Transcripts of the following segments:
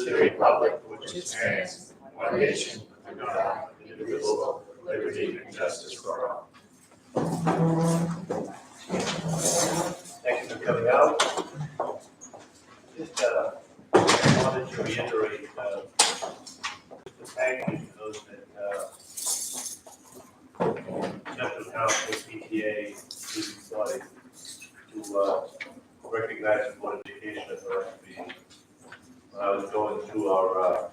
to the republic for which it stands, one nation, under God, indivisible, with liberty and justice for all. Thank you for coming out. Just wanted to reiterate the thank you to those that Central Council, PTA, student body, to recognize the Board of Education at the last meeting. When I was going through our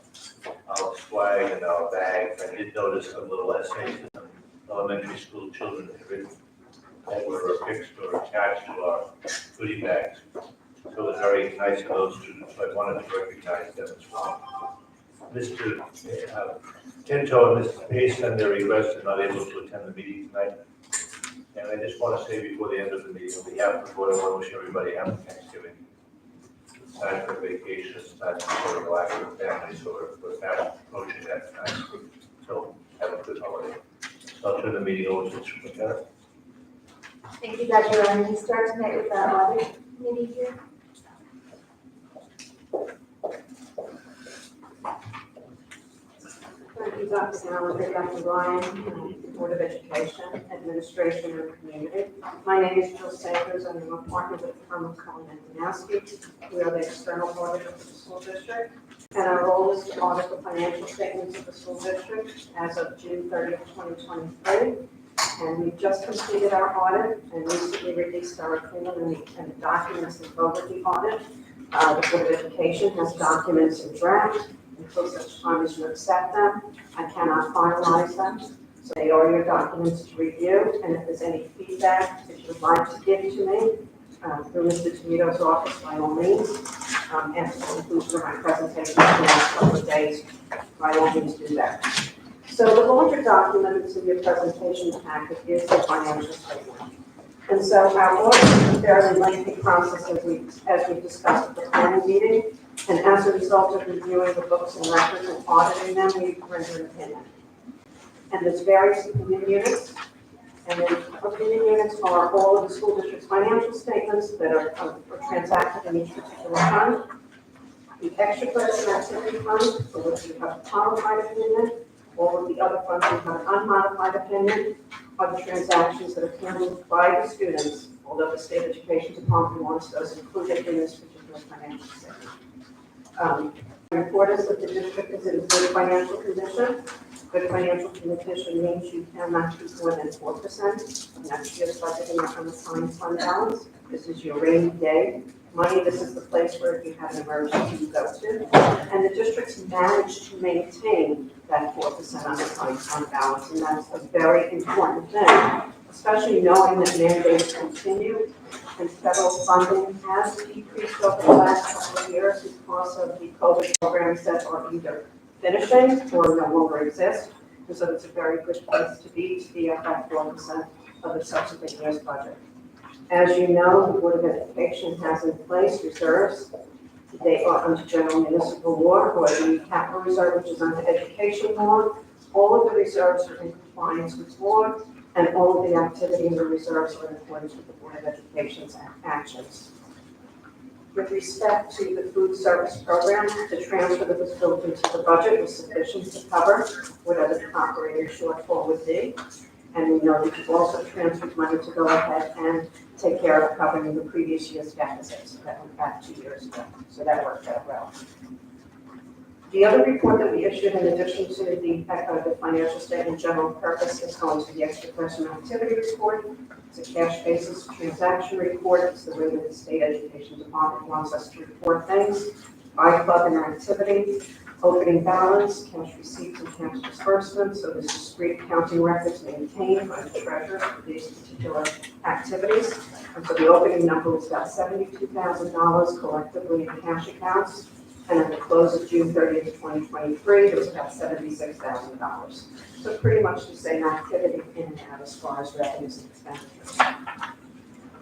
swag and our bags, I did notice some little essays that elementary school children had written that were affixed or attached to our goodie bags. So it was very nice of those students, so I wanted to recognize them as well. Mr. Tinto and Mrs. Pace and their request are not able to attend the meeting tonight. And I just want to say before the end of the meeting, on behalf of the board, I want to wish everybody happy Thanksgiving. It's time for vacation, it's time for relax with family, so we're fast approaching that time. So have a good holiday. So I'll turn the meeting over to Mr. McKenna. Thank you, Dr. Ryan. We start tonight with the audit committee here. Thank you, Dr. Gallagher, Dr. Ryan, Board of Education, Administration, and Community. My name is Jill Sanders. I'm a partner with the firm of Cohen & Danowski. We are the external auditor for the school district, and our role is to audit the financial statements of the school district as of June 30th, 2023. And we've just completed our audit and recently released our opinion and the documents that go with the audit. The Board of Education has documents in draft. Until such time as you accept them, I cannot finalize them. So they are your documents to review, and if there's any feedback that you'd like to give to me, through Mr. Toledo's office, by all means, after the conclusion of my presentation for the last couple of days, by all means do that. So the larger document that's in your presentation packet is the financial statement. And so our audit is a fairly lengthy process as we discussed at the planning meeting. And as a result of reviewing the books and records and auditing them, we render an opinion. And there's various opinion units. And the opinion units are all of the school district's financial statements that are transacted in each particular fund. The extra credits and activity fund, for which we have a modified opinion. All of the other funds we have an unmodified opinion, are the transactions that are handled by the students, although the state education department wants those included in this particular financial statement. The report is that the district is in good financial condition. Good financial condition means you cannot keep more than 4% of next year's budget in your unassigned fund balance. This is your rainy day money. This is the place where if you have an emergency you go to. And the district's managed to maintain that 4% unassigned fund balance, and that's a very important thing, especially knowing that mandates continue and federal funding has decreased over the last couple of years because of the COVID programs that are either finishing or no longer exist. And so it's a very good place to be at that 4% of the subsequent year's budget. As you know, the Board of Education has in place reserves. They are under general municipal law or the capital reserve, which is under education law. All of the reserves are in compliance with law, and all of the activity in the reserves are in accordance with the Board of Education's actions. With respect to the food service program, the transfer that was built into the budget was sufficient to cover whatever the operating shortfall would be. And we know that you've also transferred money to go ahead and take care of covering the previous year's deficits that went back 2 years ago. So that worked out well. The other report that we issued in addition to the financial statement general purpose is going to the extra personal activity report. It's a cash basis transaction report. It's the way that the state education department wants us to report things by club and activity, opening balance, cash receipts and cash disbursements. So there's discrete accounting records maintained by the treasurer for these particular activities. And so the opening number was about $72,000 collectively in cash accounts. And at the close of June 30th, 2023, it was about $76,000. So pretty much the same activity in and out as far as revenues and expenditures.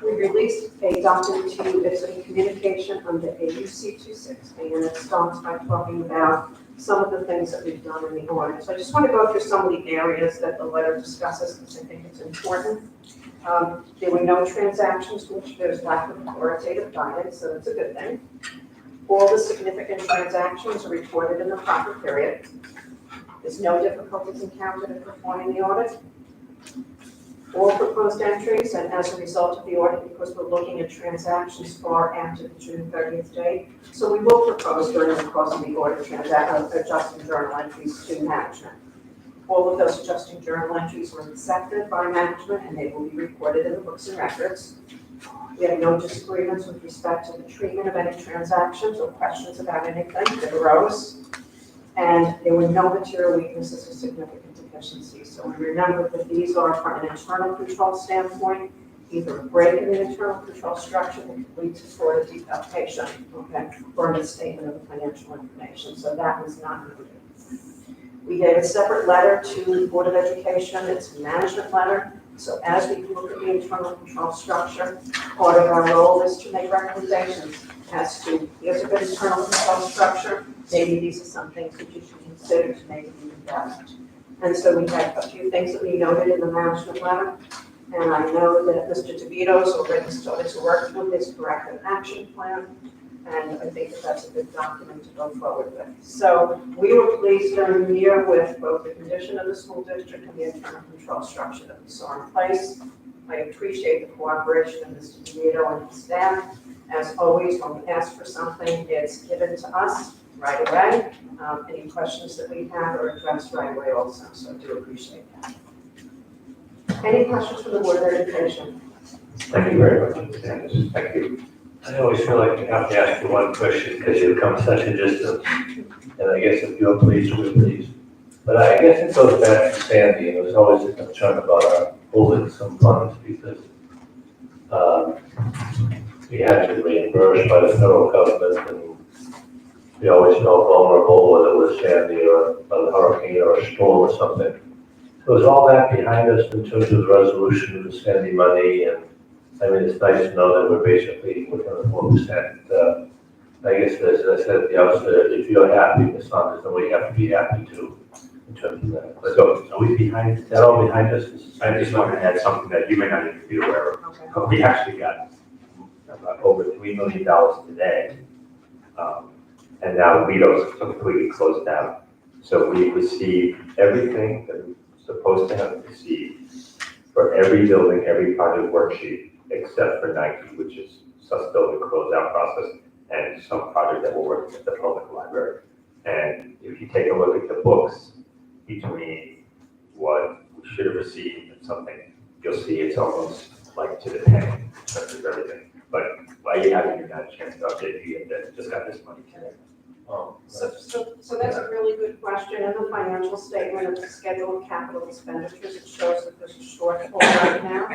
We released a document to you. It's a communication under AUC 260, and it starts by talking about some of the things that we've done in the audit. So I just want to go through some of the areas that the letter discusses because I think it's important. There were no transactions which there's lack of authoritative guidance, so that's a good thing. All the significant transactions are reported in the proper period. There's no difficulties encountered in performing the audit. All proposed entries, and as a result of the audit, because we're looking at transactions far after the June 30th date, so we will propose during the course of the audit adjusting journal entries to management. All of those adjusting journal entries were accepted by management and they will be recorded in the books and records. We have no disagreements with respect to the treatment of any transactions or questions about anything that arose. And there were no material weaknesses or significant deficiencies. So we remember that these are from an internal control standpoint, either a break in the internal control structure that could lead to sort of defalcation, okay, or a misstatement of the financial information. So that was not included. We gave a separate letter to the Board of Education. It's a management letter. So as we look at the internal control structure, part of our role is to make recommendations as to, here's a good internal control structure. Maybe these are some things that you should consider to make it even better. And so we had a few things that we noted in the management letter. And I know that Mr. DeVito's already started to work with his corrective action plan. And I think that that's a good document to go forward with. So we were pleased during the year with both the condition of the school district and the internal control structure that we saw in place. I appreciate the cooperation of Mr. DeVito and his staff. As always, when we ask for something, it's given to us right away. Any questions that we have are addressed right away also, so I do appreciate that. Any questions from the Board of Education? Thank you very much, Ms. Anderson. Thank you. I always feel like I have to ask you one question because you've come such a distance. And I guess if you're pleased, we're pleased. But I guess it goes back to Sandy, and there was always a concern about our holding some funds because we had to be reimbursed by the federal government, and we always felt vulnerable, whether it was Sandy or a hurricane or a storm or something. So is all that behind us in terms of the resolution of the Sandy money? And I mean, it's nice to know that we're basically within the 4%. I guess, as I said at the outset, if you're happy, Ms. Saunders, then we have to be happy too, in terms of that. So are we behind? Is that all behind us? I just want to add something that you may not even be aware of. Okay. We actually got about over $3 million today. And now Vito's completely closed down. So we received everything that we're supposed to have received for every building, every project worksheet, except for Nike, which is still the closeout process, and some project that we're working at the public library. And if you take a look at the books between what we should have received and something, you'll see it's almost like to the penny in terms of everything. But while you haven't had a chance to update you, that just got this money today. So that's a really good question. In the financial statement of the schedule of capital expenditures, it shows that there's a shortfall right now.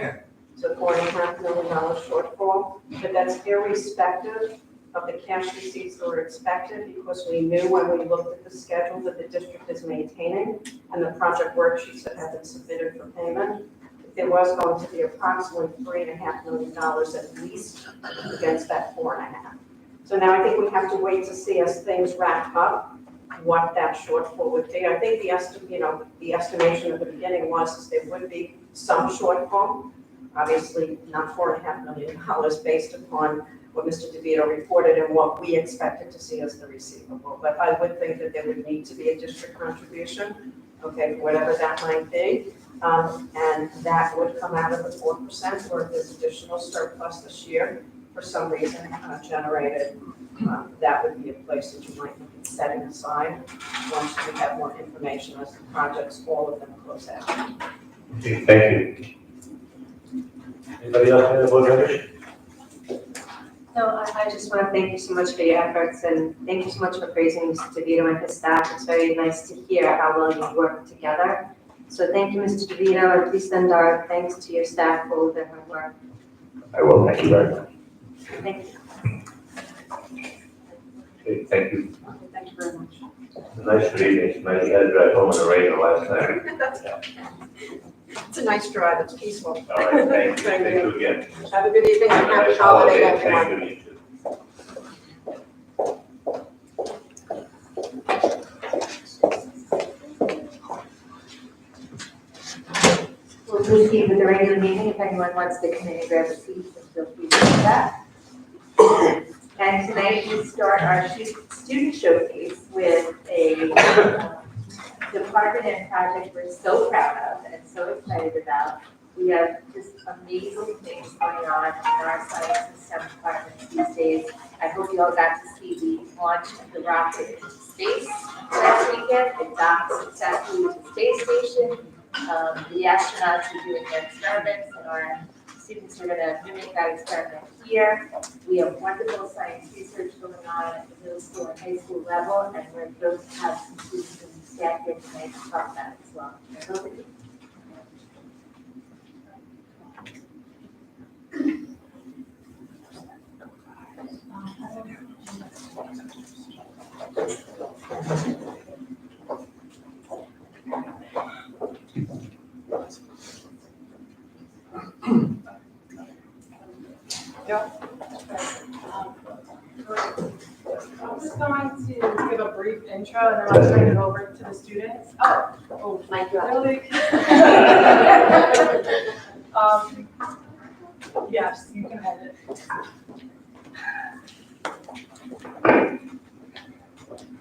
So $4.5 million shortfall, but that's irrespective of the cash receipts that were expected because we knew when we looked at the schedule that the district is maintaining and the project worksheets that have been submitted for payment. There was going to be approximately $3.5 million at least against that 4.5. So now I think we have to wait to see as things wrap up what that shortfall would be. I think the estimation at the beginning was that there would be some shortfall. Obviously, not $4.5 million based upon what Mr. DeVito reported and what we expected to see as the receivable. But I would think that there would need to be a district contribution, okay, whatever that might be. And that would come out of the 4%, or if there's additional surplus this year for some reason generated, that would be a place that you might look at setting aside once we have more information as the projects, all of them close out. Okay, thank you. Anybody else have a board membership? No, I just want to thank you so much for your efforts and thank you so much for praising Mr. DeVito and his staff. It's very nice to hear how well you work together. So thank you, Mr. DeVito, and please send our thanks to your staff for all their hard work. I will, thank you very much. Thank you. Okay, thank you. Okay, thank you very much. Nice reading. It's nice. You had to drive home in the rain last night. It's a nice drive, it's peaceful. All right, thank you. Thank you again. Have a good evening and Have a happy nice holiday, holiday. everyone. Thank you. You too. We'll proceed with the regular meeting. If anyone wants to come in and grab a seat, feel free to do that. And And tonight we start our student showcase with a department and project we're so proud of and so excited about. We have just amazing things going on in our science and STEM departments these days. I hope you all got to see the launch of the rocket into space last weekend. It docked successfully to the space station. The astronauts are doing their experiments, and our students are going to mimic that experiment here. We have wonderful science research going on at the middle school and high school level, and we're thrilled to have some students and staff here tonight to talk about it as well. Over to you. I'm just going to give a brief intro and then I'll turn it over to the students. Oh, Mike, you really? Yes, you can have it.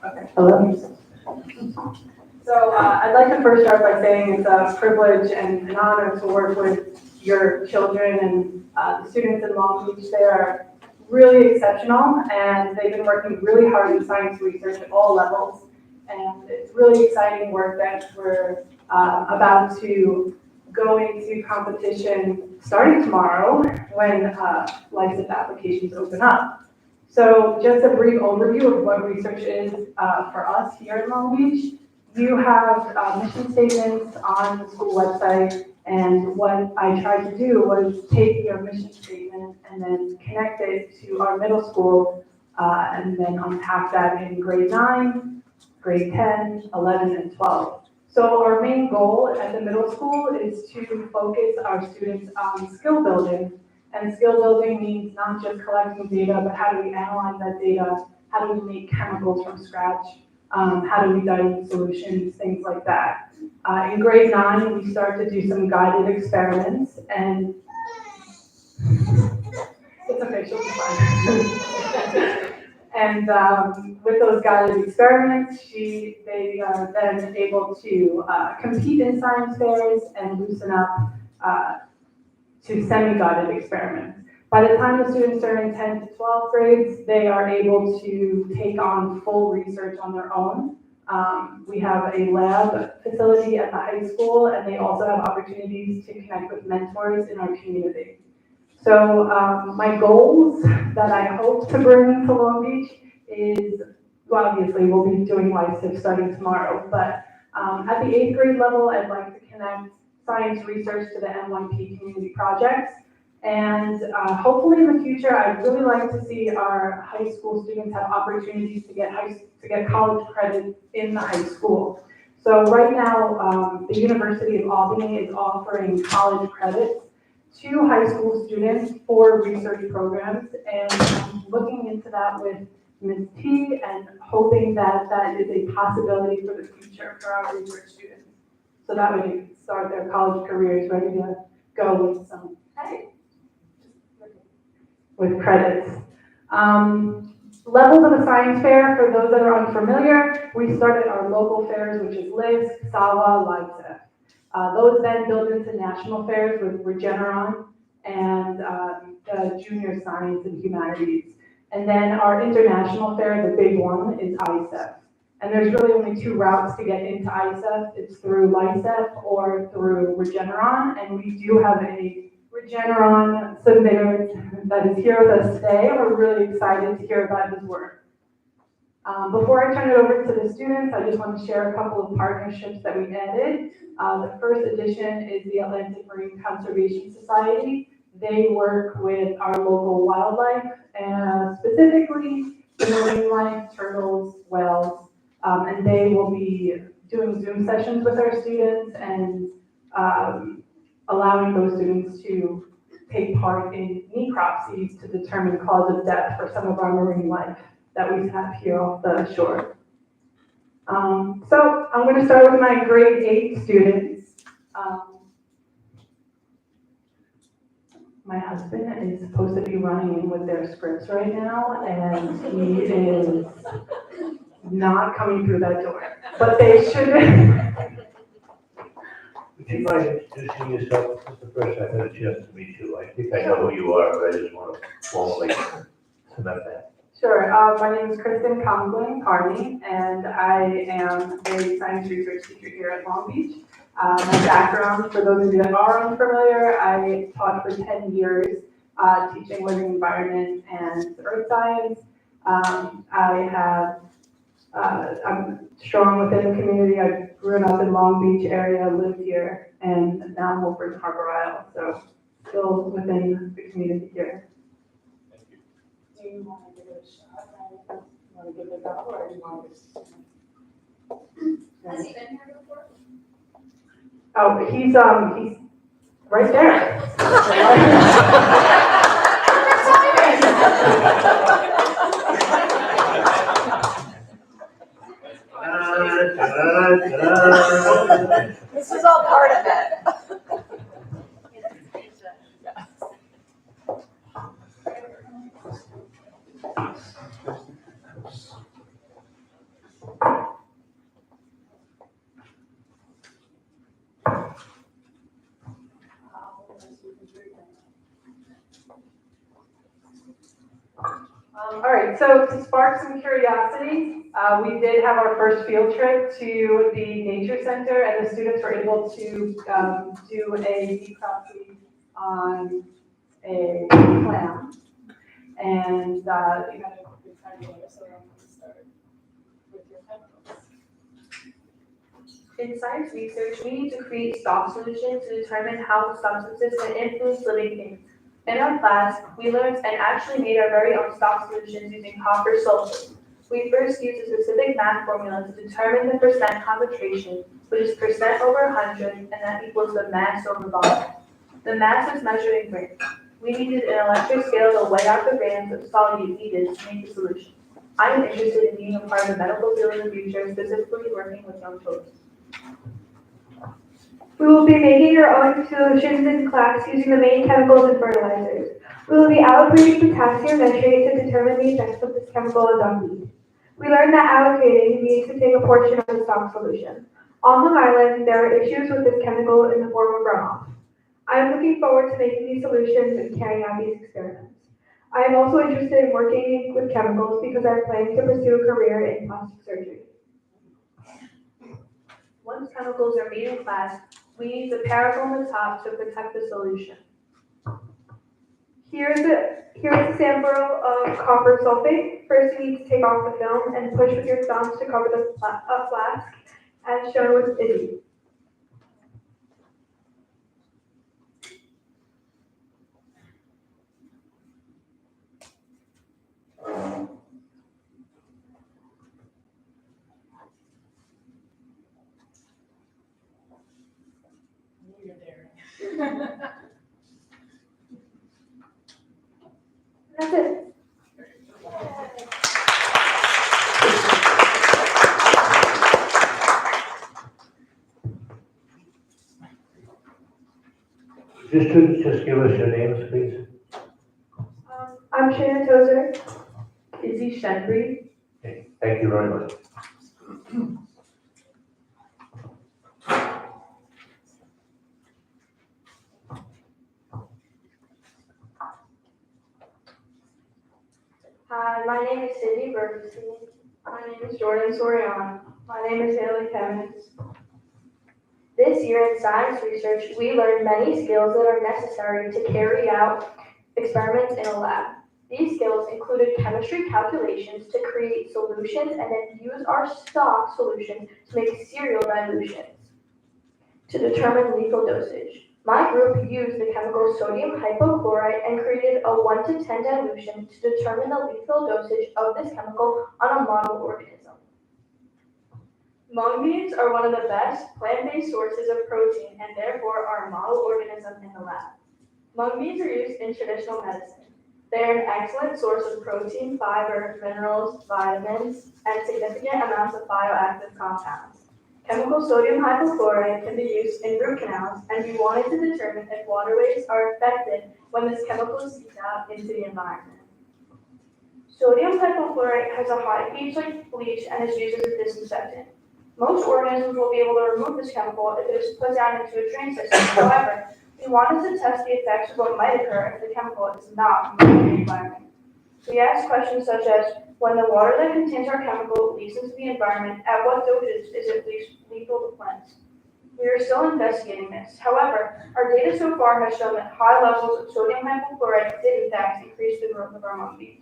Okay. Hello. So I'd like to first start by saying it's a privilege and an honor to work with your children and the students in Long Beach. They are really exceptional and they've been working really hard in science research at all levels. And it's really exciting work that we're about to go into competition starting tomorrow when license applications open up. So just a brief overview of what research is for us here in Long Beach. You have mission statements on the school website, and what I tried to do was take your mission statement and then connect it to our middle school and then unpack that in grade 9, grade 10, 11, and 12. So our main goal at the middle school is to focus our students on skill building. And skill building means not just collecting data, but how do we analyze that data? How do we make chemicals from scratch? How do we dilute solutions, things like that. In grade 9, we start to do some guided experiments, and it's okay, she'll be fine. And with those guided experiments, they are then able to compete in science fairs and loosen up to semi-guided experiments. By the time the students are in 10th to 12th grades, they are able to take on full research on their own. We have a lab facility at the high school, and they also have opportunities to connect with mentors in our community. So my goals that I hope to bring to Long Beach is, well, obviously we'll be doing LISIP starting tomorrow, but at the 8th grade level, I'd like to connect science research to the NYP community projects. And hopefully in the future, I'd really like to see our high school students have opportunities to get college credit in the high school. So right now, the University of Albany is offering college credits to high school students for research programs, and I'm looking into that with Ms. T and hoping that that is a possibility for the future for our research students. So that way they can start their college careers ready to go with some, with credits. Levels of a science fair, for those that are unfamiliar, we started our local fairs, which is LISC, SAWA, LISA. Those then build into national fairs with Regeneron and the junior science and humanities. And then our international fair, the big one, is ISEF. And there's really only 2 routes to get into ISEF. It's through LISEF or through Regeneron, and we do have a Regeneron submitter that is here with us today, and we're really excited to hear about his work. Before I turn it over to the students, I just want to share a couple of partnerships that we've added. The first edition is the Atlantic Marine Conservation Society. They work with our local wildlife, and specifically the marine life, turtles, whales, and they will be doing Zoom sessions with our students and allowing those students to take part in necropsies to determine cause of death for some of our marine life that we have here off the shore. So I'm going to start with my grade 8 students. my husband is supposed to be running in with their scripts right now, and he is not coming through that door. But they should. Would you mind introducing yourself? This is the first I've had a chance to meet you. I think I know who you are, but I just want to formally cement that. Sure. My name is Kristen Conklin-Carney, and I am a science research teacher here at Long Beach. My background, for those of you that are unfamiliar, I taught for 10 years teaching living environment and earth science. I'm strong within the community. I grew up in Long Beach area, lived here, and now I'm over in Harbor Isle, so still within the community here. Do you want to give it a shot? You want to give it a go, or do you want to? Has he been here before? Oh, he's right there. This is all part of it. All right, so to spark some curiosity, we did have our first field trip to the nature center, and the students were able to do a necropsy on a clam. And You got a quick time here, so I'm going to start with your chemicals. In science research, we need to create stock solutions to determine how substances can influence living things. In our class, we learned and actually made our very own stock solutions using copper sulfate. We first used a specific math formula to determine the percent concentration, which is percent over 100, and that equals the mass over volume. The mass is measured in grams. We needed an electric scale to weigh out the grams of solute needed to make the solution. I am interested in being a part of the medical field in the future, specifically working with young children. We will be making our own solutions in class using the main chemicals and fertilizers. We will be allocating potassium nitrate to determine the effects of this chemical on weed. We learned that allocating means to take a portion of the stock solution. On Long Island, there are issues with this chemical in the form of runoff. I am looking forward to making these solutions and carrying out these experiments. I am also interested in working with chemicals because I am planning to pursue a career in plastic surgery. Once chemicals are made in class, we need the paraffin on the top to protect the solution. Here's a sample of copper sulfate. First, you need to take off the film and push with your thumbs to cover the flask, as shown with Izzy. You're there. That's it. Just give us your names, please. I'm Shannon Tozer. Izzy Shenbury. Okay, thank you very much. Hi, my name is Cindy Bergstein. My name is Jordan Soriano. My name is Haley Cummins. This year in science research, we learned many skills that are necessary to carry out experiments in a lab. These skills included chemistry calculations to create solutions and then use our stock solution to make serial dilutions to determine lethal dosage. My group used the chemical sodium hypochlorite and created a 1 to 10 dilution to determine the lethal dosage of this chemical on a model organism. Mung beans are one of the best plant-based sources of protein and therefore are a model organism in the lab. Mung beans are used in traditional medicine. They are an excellent source of protein, fiber, minerals, vitamins, and significant amounts of bioactive compounds. Chemical sodium hypochlorite can be used in root canals, and we wanted to determine if waterways are affected when this chemical seeps out into the environment. Sodium hypochlorite has a high pH like bleach and is used as a disinfectant. Most organisms will be able to remove this chemical if it is put down into a drain system. However, we wanted to test the effects of what might occur if the chemical is not removed from the environment. We asked questions such as, when the water that contains our chemical leaks into the environment, at what dosage is it lethal to plants? We are still investigating this. However, our data so far has shown that high levels of sodium hypochlorite did in fact increase the growth of our mung beans.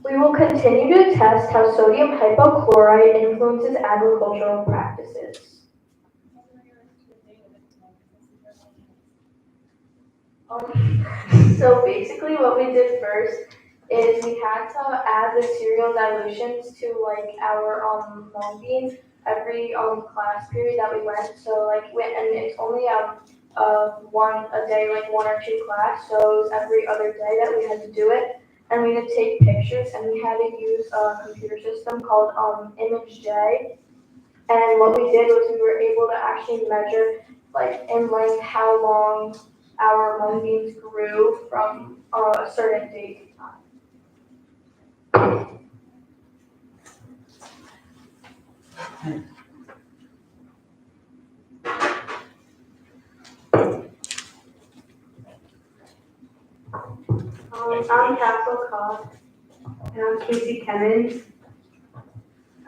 We will continue to test how sodium hypochlorite influences agricultural practices. So basically what we did first is we had to add the cereal dilutions to like our mung beans every class period that we went. So and it's only one a day, like one or two class, so it was every other day that we had to do it. And we had to take pictures, and we had to use a computer system called ImageJ. And what we did was we were able to actually measure in length how long our mung beans grew from a certain date in time. I'm Castle Cobb. And I'm Casey Kemmons.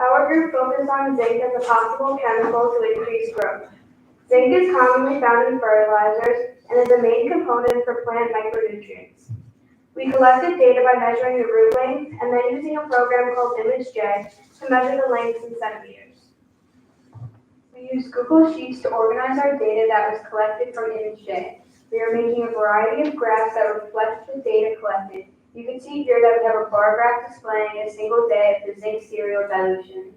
Our group focused on zinc as a possible chemical to increase growth. Zinc is commonly found in fertilizers and is a main component for plant micronutrients. We collected data by measuring the root length and then using a program called ImageJ to measure the lengths in centimeters. We used Google Sheets to organize our data that was collected from ImageJ. We are making a variety of graphs that reflect the data collected. You can see here that we have a bar graph displaying a single day of the zinc cereal dilution.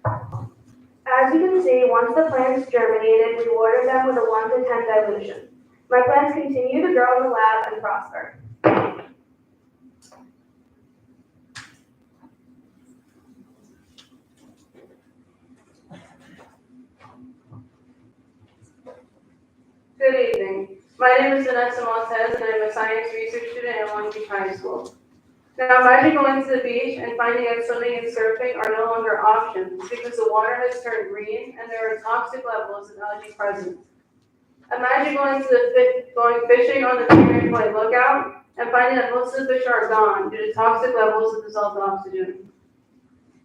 As you can see, once the plants germinated, we watered them with a 1 to 10 dilution. My plants continue to grow in the lab and prosper. Good evening. My name is Vanessa Montez, and I'm a science research student at Long Beach High School. Now, imagine going to the beach and finding that swimming and surfing are no longer options because the water has turned green and there are toxic levels of algae present. Imagine going fishing on the Pier Point lookout and finding that most of the fish are gone due to toxic levels of dissolved oxygen.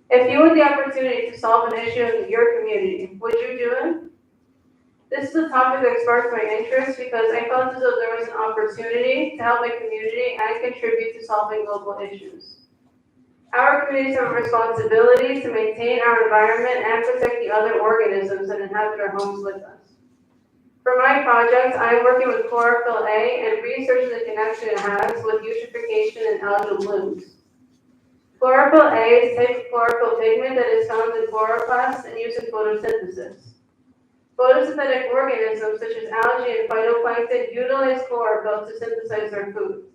If you had the opportunity to solve an issue in your community, would you do it? This is a topic that sparked my interest because I felt as though there was an opportunity to help my community and contribute to solving global issues. Our communities have a responsibility to maintain our environment and protect the other organisms that inhabit our homes with us. For my project, I am working with chlorophyll A and researching the connection it has with eutrophication and algal blooms. Chlorophyll A is a type of chlorophyll pigment that is found in chloroplasts and used in photosynthesis. Photosynthetic organisms such as algae and phytoplankton utilize chlorophyll to synthesize their food.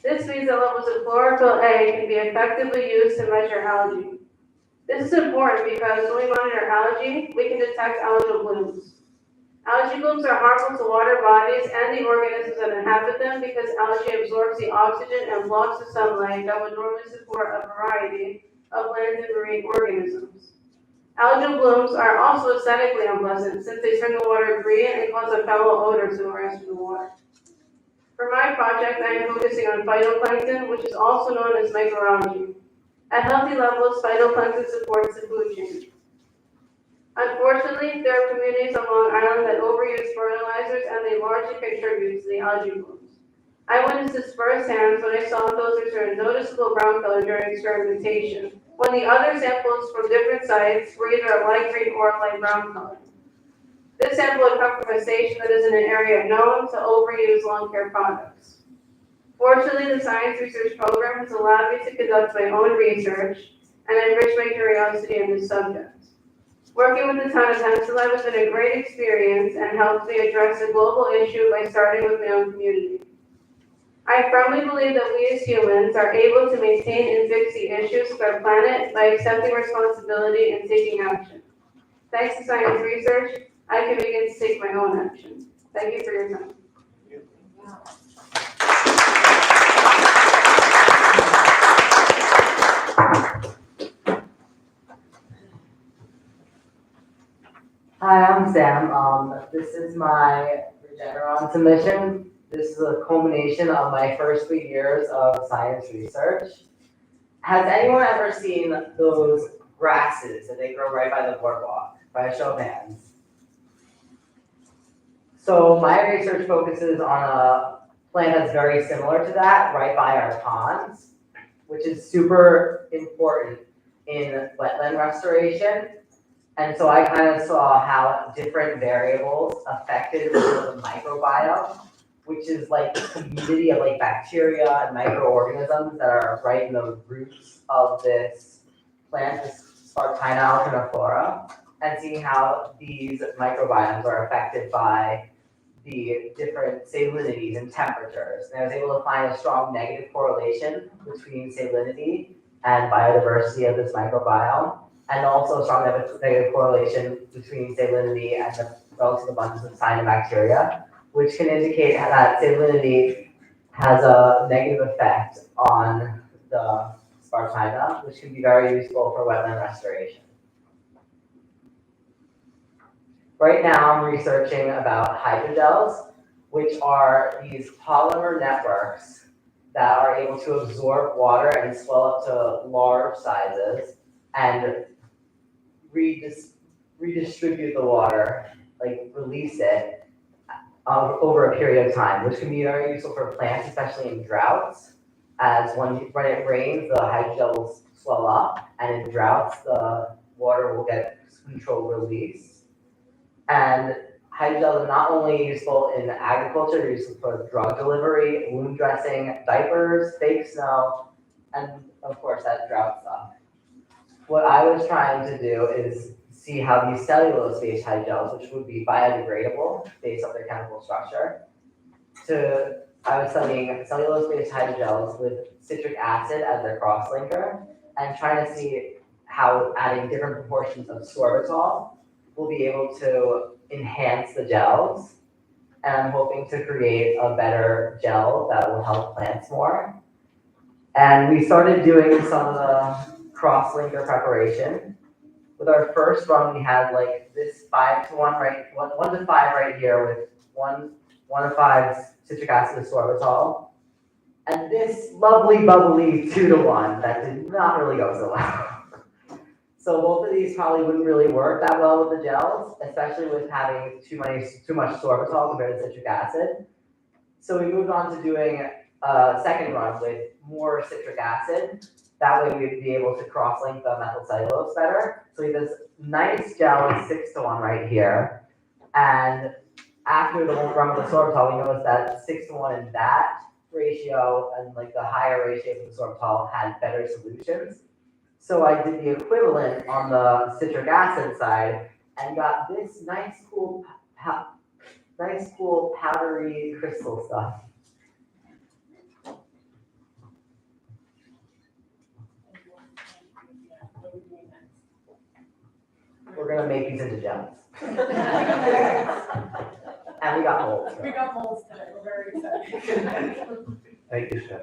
This means that levels of chlorophyll A can be effectively used to measure algae. This is important because when we monitor algae, we can detect algal blooms. Algae blooms are harmful to water bodies and the organisms that inhabit them because algae absorbs the oxygen and blocks the sunlight that would normally support a variety of land and marine organisms. Algal blooms are also aesthetically unpleasant since they turn the water green and cause a foul odor to arise from the water. For my project, I am focusing on phytoplankton, which is also known as microalgae. At healthy levels, phytoplankton supports the food chain. Unfortunately, there are communities on Long Island that overuse fertilizers and they largely contribute to the algae blooms. I witnessed this firsthand when I saw those that turned noticeable brown color during experimentation, when the other samples from different sites were either a light green or a light brown color. This sample had come from a station that is in an area known to overuse lawn care products. Fortunately, the science research program has allowed me to conduct my own research and enrich my curiosity in this subject. Working with the town of Hempstead has been a great experience and helped me address a global issue by starting with my own community. I firmly believe that we as humans are able to maintain and fix the issues of our planet by accepting responsibility and taking action. Thanks to science research, I can begin to take my own action. Thank you for your time. Hi, I'm Sam. This is my Regeneron submission. This is a culmination of my first 3 years of science research. Has anyone ever seen those grasses that they grow right by the boardwalk? By a show of hands. So my research focuses on a plant that's very similar to that, right by our ponds, which is super important in wetland restoration. And so I kind of saw how different variables affected the microbiome, which is like the community of like bacteria and microorganisms that are right in the roots of this plant, this Spartina alterniflora, and seeing how these microbiomes are affected by the different salinities and temperatures. And I was able to find a strong negative correlation between salinity and biodiversity of this microbiome, and also a strong negative correlation between salinity and the relative abundance of cyanobacteria, which can indicate that salinity has a negative effect on the Spartina, which can be very useful for wetland restoration. Right now, I'm researching about hydrogels, which are these polymer networks that are able to absorb water and swell up to large sizes and redistribute the water, like release it over a period of time, which can be very useful for plants, especially in droughts, as when it rains, the hydrogel will swell up, and in droughts, the water will get controlled release. And hydrogels are not only useful in agriculture, they're useful for drug delivery, wound dressing, diapers, fake snow, and of course that drought stuff. What I was trying to do is see how these cellulose-based hydrogels, which would be biodegradable based on their chemical structure, I was studying cellulose-based hydrogels with citric acid as their cross-linker, and trying to see how adding different proportions of sorbitol will be able to enhance the gels. And I'm hoping to create a better gel that will help plants more. And we started doing some of the cross-linker preparation. With our first run, we had like this 5-to-1, right? 1 to 5 right here with 1 to 5 citric acid sorbitol. And this lovely bubbly 2-to-1 that did not really go so well. So both of these probably wouldn't really work that well with the gels, especially with having too much sorbitol compared to citric acid. So we moved on to doing a second run with more citric acid. That way we'd be able to cross-link the methyl cellulose better. So we have this nice gel with 6-to-1 right here. And after the run with the sorbitol, we noticed that 6-to-1 in that ratio and like the higher ratio of the sorbitol had better solutions. So I did the equivalent on the citric acid side and got this nice cool powdery crystal stuff. We're gonna make these into gems. And we got molds. We got molds today, we're very excited. Thank you, Chef.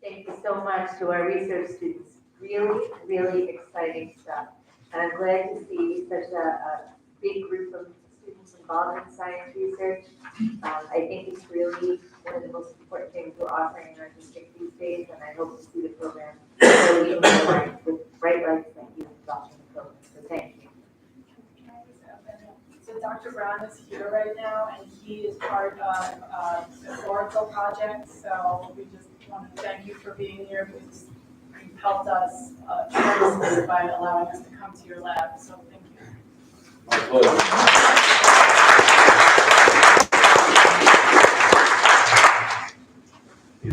Thank you so much to our research students. Really, really exciting stuff. And I'm glad to see such a big group of students involved in science research. I think it's really one of the most important things we're offering in our district these days, and I hope to see the program go even more with bright lights like you adopting the program. So thank you. So Dr. Brown is here right now, and he is part of the Oracle project. So we just want to thank you for being here, because you've helped us tremendously by allowing us to come to your lab. So thank you. My pleasure.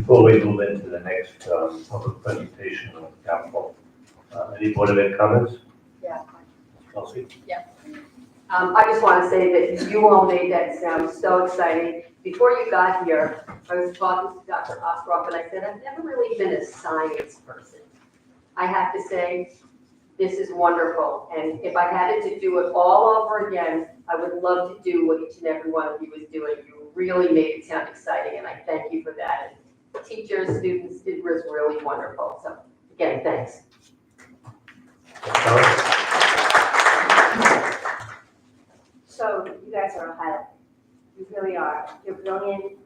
Before we move into the next public presentation on capital, any Board of Ed comments? Yeah. Kelsey? I just want to say that you all made that sound so exciting. Before you got here, I was talking to Dr. Ostroff, and I said, I've never really been a science person. I have to say, this is wonderful, and if I had to do it all over again, I would love to do what each and every one of you was doing. You really made it sound exciting, and I thank you for that. And teachers, students, it was really wonderful. So again, thanks. So you guys are a highlight. You really are. You're brilliant.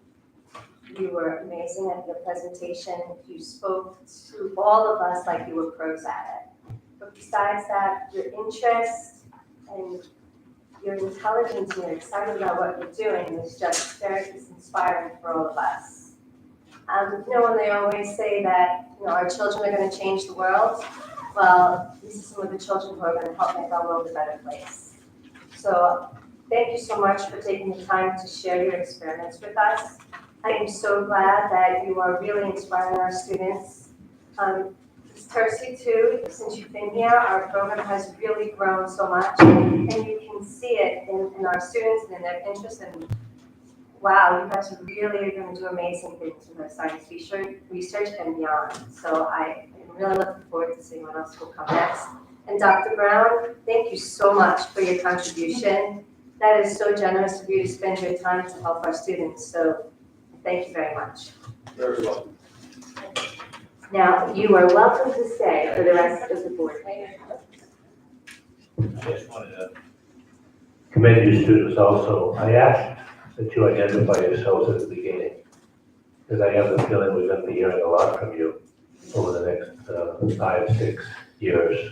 You were amazing at your presentation. You spoke to all of us like you were pros at it. But besides that, your interest and your intelligence and you're excited about what you're doing is just very inspiring for all of us. When they always say that, our children are going to change the world, well, these are some of the children who are going to help make our world a better place. So thank you so much for taking the time to share your experience with us. I am so glad that you are really inspiring our students. Tercy too, since you've been here, our program has really grown so much, and you can see it in our students and in their interest. And wow, you guys really are going to do amazing things in the science research and beyond. So I am really looking forward to seeing what else will come next. And Dr. Brown, thank you so much for your contribution. That is so generous of you to spend your time to help our students. So thank you very much. Very welcome. Now, you are welcome to stay for the rest of the board. I just wanted to Commend you students also. I asked that you identify yourselves at the beginning, because I have the feeling we're going to be hearing a lot from you over the next 5, 6 years,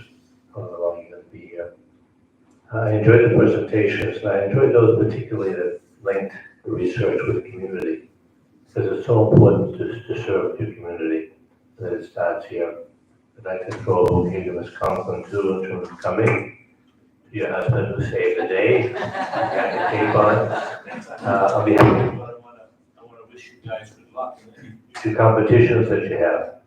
however long you're going to be here. I enjoyed the presentations, and I enjoyed those particularly that linked the research with the community, because it's so important to serve your community, and that it starts here. I'd like to throw a bouquet to Ms. Conklin too, in terms of coming, to your husband who saved the day, got the cape on. I'll be happy I want to wish you guys good luck. to competitions that you have.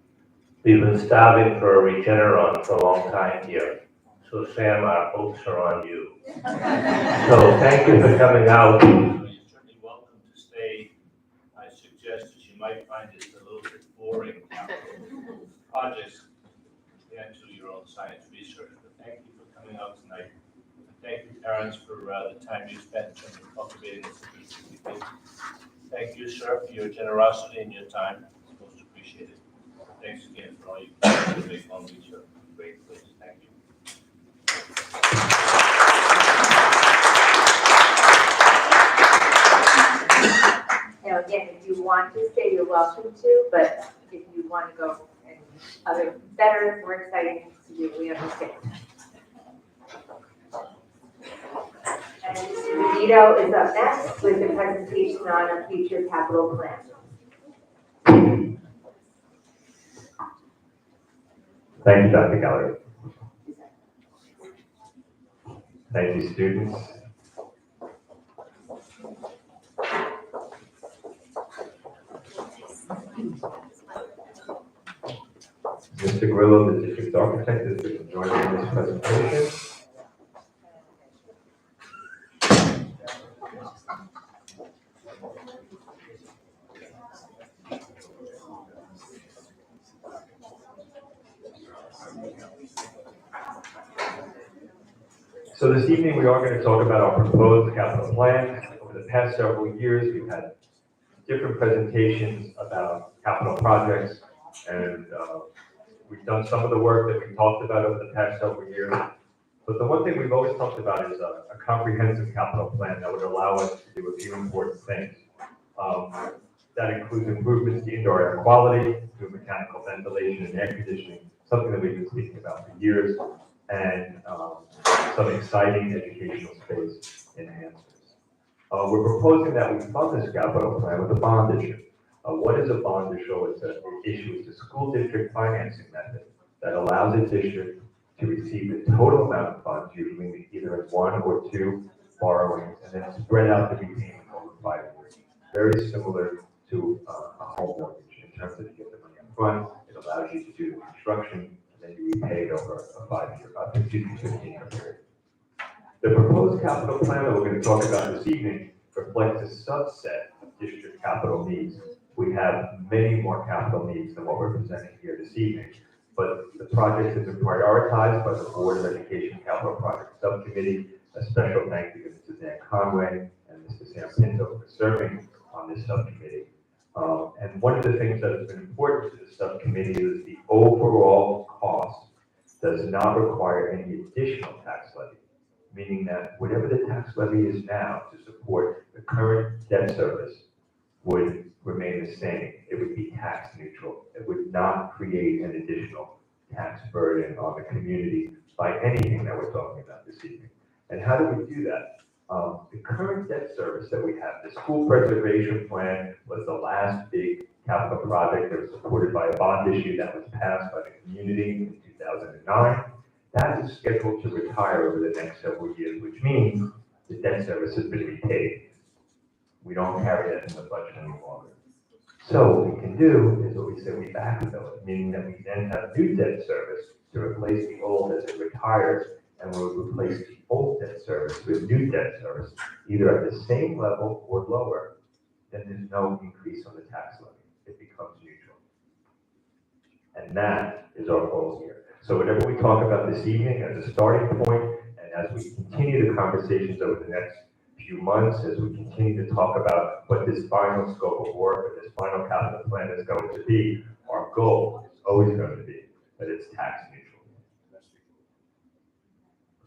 We've been starving for a Regeneron for a long time here. So Sam, our hopes are on you. So thank you for coming out. You're certainly welcome to stay. I suggest that you might find it a little bit boring projects to get to your own science research. But thank you for coming out tonight. And thank you, parents, for the time you spent in terms of cultivating this interest. Thank you, sir, for your generosity and your time. It's most appreciated. Thanks again for all you do to make Long Beach a great place. Thank you. Now, again, if you want to stay, you're welcome to, but if you want to go and other better, more exciting things to do, we understand. And Mr. Vito is up next with the presentation on a future capital plan. Thank you, Dr. Gallery. Thank you, students. Mr. Grillo, the district architect, is going to join me in this presentation. So this evening, we are going to talk about our proposed capital plan. Over the past several years, we've had different presentations about capital projects, and we've done some of the work that we talked about over the past several years. But the one thing we've always talked about is a comprehensive capital plan that would allow us to do a few important things. That includes improvements to indoor air quality, through mechanical ventilation and air conditioning, something that we've been speaking about for years, and some exciting educational space enhancements. We're proposing that we fund this capital plan with a bond issue. What is a bond issue? It's an issue. It's a school district financing method that allows a district to receive the total amount of funds, usually either in 1 or 2 borrowings, and then spread out the repayment over 5 years. Very similar to a home mortgage in terms of you get the money up front, it allows you to do the construction, and then you repay it over a 15-year period. The proposed capital plan that we're going to talk about this evening reflects a subset of district capital needs. We have many more capital needs than what we're presenting here this evening, but the project has been prioritized by the Board of Education Capital Project Subcommittee. A special thank you to Mr. Dan Conway and Mr. Sam Pinto for serving on this subcommittee. And one of the things that has been important to the subcommittee is the overall cost does not require any additional tax levy, meaning that whatever the tax levy is now to support the current debt service would remain the same. It would be tax neutral. It would not create an additional tax burden on the community by anything that we're talking about this evening. And how do we do that? The current debt service that we have, the school preservation plan was the last big capital project that was supported by a bond issue that was passed by the community in 2009. That is scheduled to retire over the next several years, which means the debt service has been repaid. We don't carry that in the budget any longer. So what we can do is what we say we backfill it, meaning that we then have new debt service to replace the old as it retires, and we'll replace the old debt service with new debt service, either at the same level or lower. Then there's no increase on the tax levy. It becomes neutral. And that is our goal here. So whatever we talk about this evening as a starting point, and as we continue the conversations over the next few months, as we continue to talk about what this final scope of work or this final capital plan is going to be, our goal is always going to be that it's tax neutral.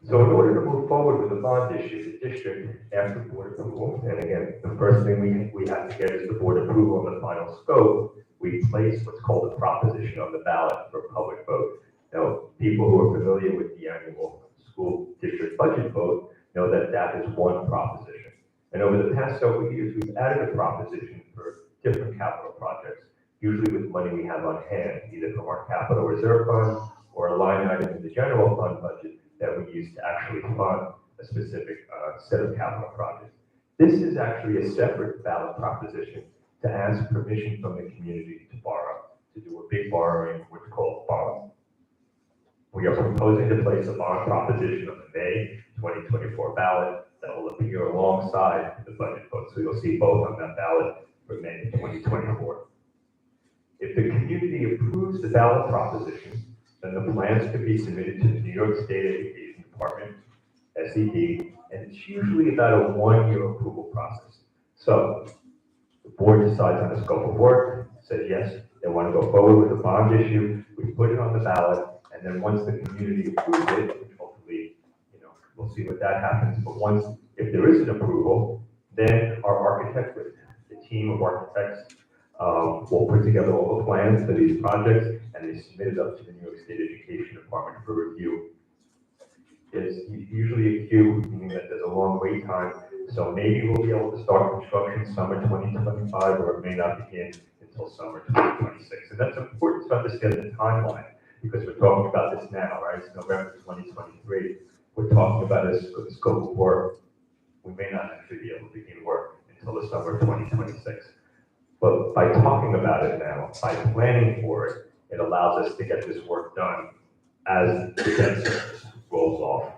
So in order to move forward with the bond issue, the district, after board approval, and again, the first thing we have to get is the board approval on the final scope, we place what's called a proposition on the ballot for public vote. Now, people who are familiar with the annual school district budget vote know that that is one proposition. And over the past several years, we've added a proposition for different capital projects, usually with money we have on hand, either from our capital reserve fund or a line item in the general fund budget that we use to actually fund a specific set of capital projects. This is actually a separate ballot proposition to ask permission from the community to borrow, to do a big borrowing, what's called bond. We are proposing to place a bond proposition on the May 2024 ballot that will appear alongside the budget vote. So you'll see both on that ballot for May 2024. If the community approves the ballot proposition, then the plans can be submitted to the New York State Education Department, SED, and it's usually about a 1-year approval process. So the board decides on the scope of work, says yes, they want to go forward with a bond issue, we put it on the ballot, and then once the community approves it, which hopefully, we'll see what that happens, but if there is an approval, then our architect with the team of architects will put together all the plans for these projects, and they submit it up to the New York State Education Department for review. It's usually a queue, meaning that there's a long wait time, so maybe we'll be able to start construction summer 2025, or it may not begin until summer 2026. And that's important to understand the timeline, because we're talking about this now, right? It's November 2023. We're talking about a scope of work. We may not actually be able to begin work until the summer of 2026. But by talking about it now, by planning for it, it allows us to get this work done as the debt service rolls off.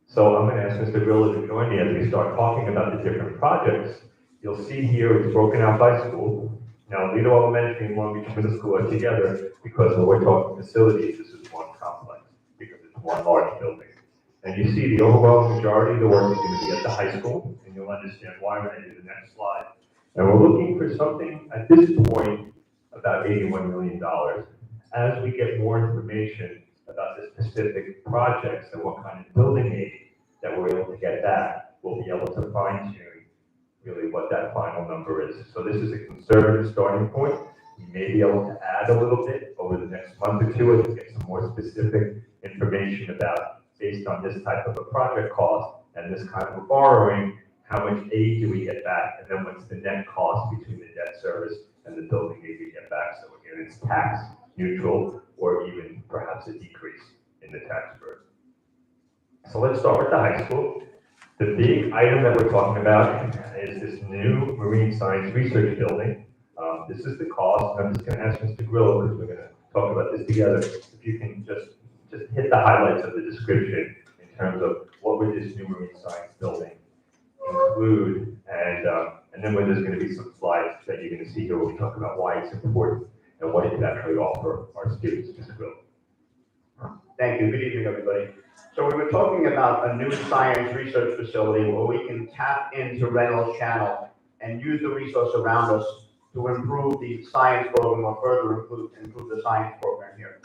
So I'm going to ask Mr. Grillo to join me as we start talking about the different projects. You'll see here it's broken out by school. Now, Lido Elementary and Long Beach Middle School are together because when we're talking facilities, this is one complex, because it's one large building. And you see the overwhelming majority of the work is going to be at the high school, and you'll understand why when I do the next slide. And we're looking for something at this point about $81 million. As we get more information about the specific projects and what kind of building aid that we're able to get back, we'll be able to fine tune really what that final number is. So this is a conservative starting point. We may be able to add a little bit over the next month or two as we get some more specific information about, based on this type of a project cost and this kind of a borrowing, how much aid do we get back, and then what's the net cost between the debt service and the building aid we get back. So again, it's tax neutral or even perhaps a decrease in the tax burden. So let's start with the high school. The big item that we're talking about is this new marine science research building. This is the cost. I'm just going to ask Mr. Grillo, because we're going to talk about this together, if you can just hit the highlights of the description in terms of what would this new marine science building include, and then there's going to be some slides that you're going to see here where we talk about why it's important and what it can actually offer our students. Mr. Grillo. Thank you. Good evening, everybody. So we were talking about a new science research facility where we can tap into Reynolds Channel and use the resource around us to improve the science program or further improve the science program here.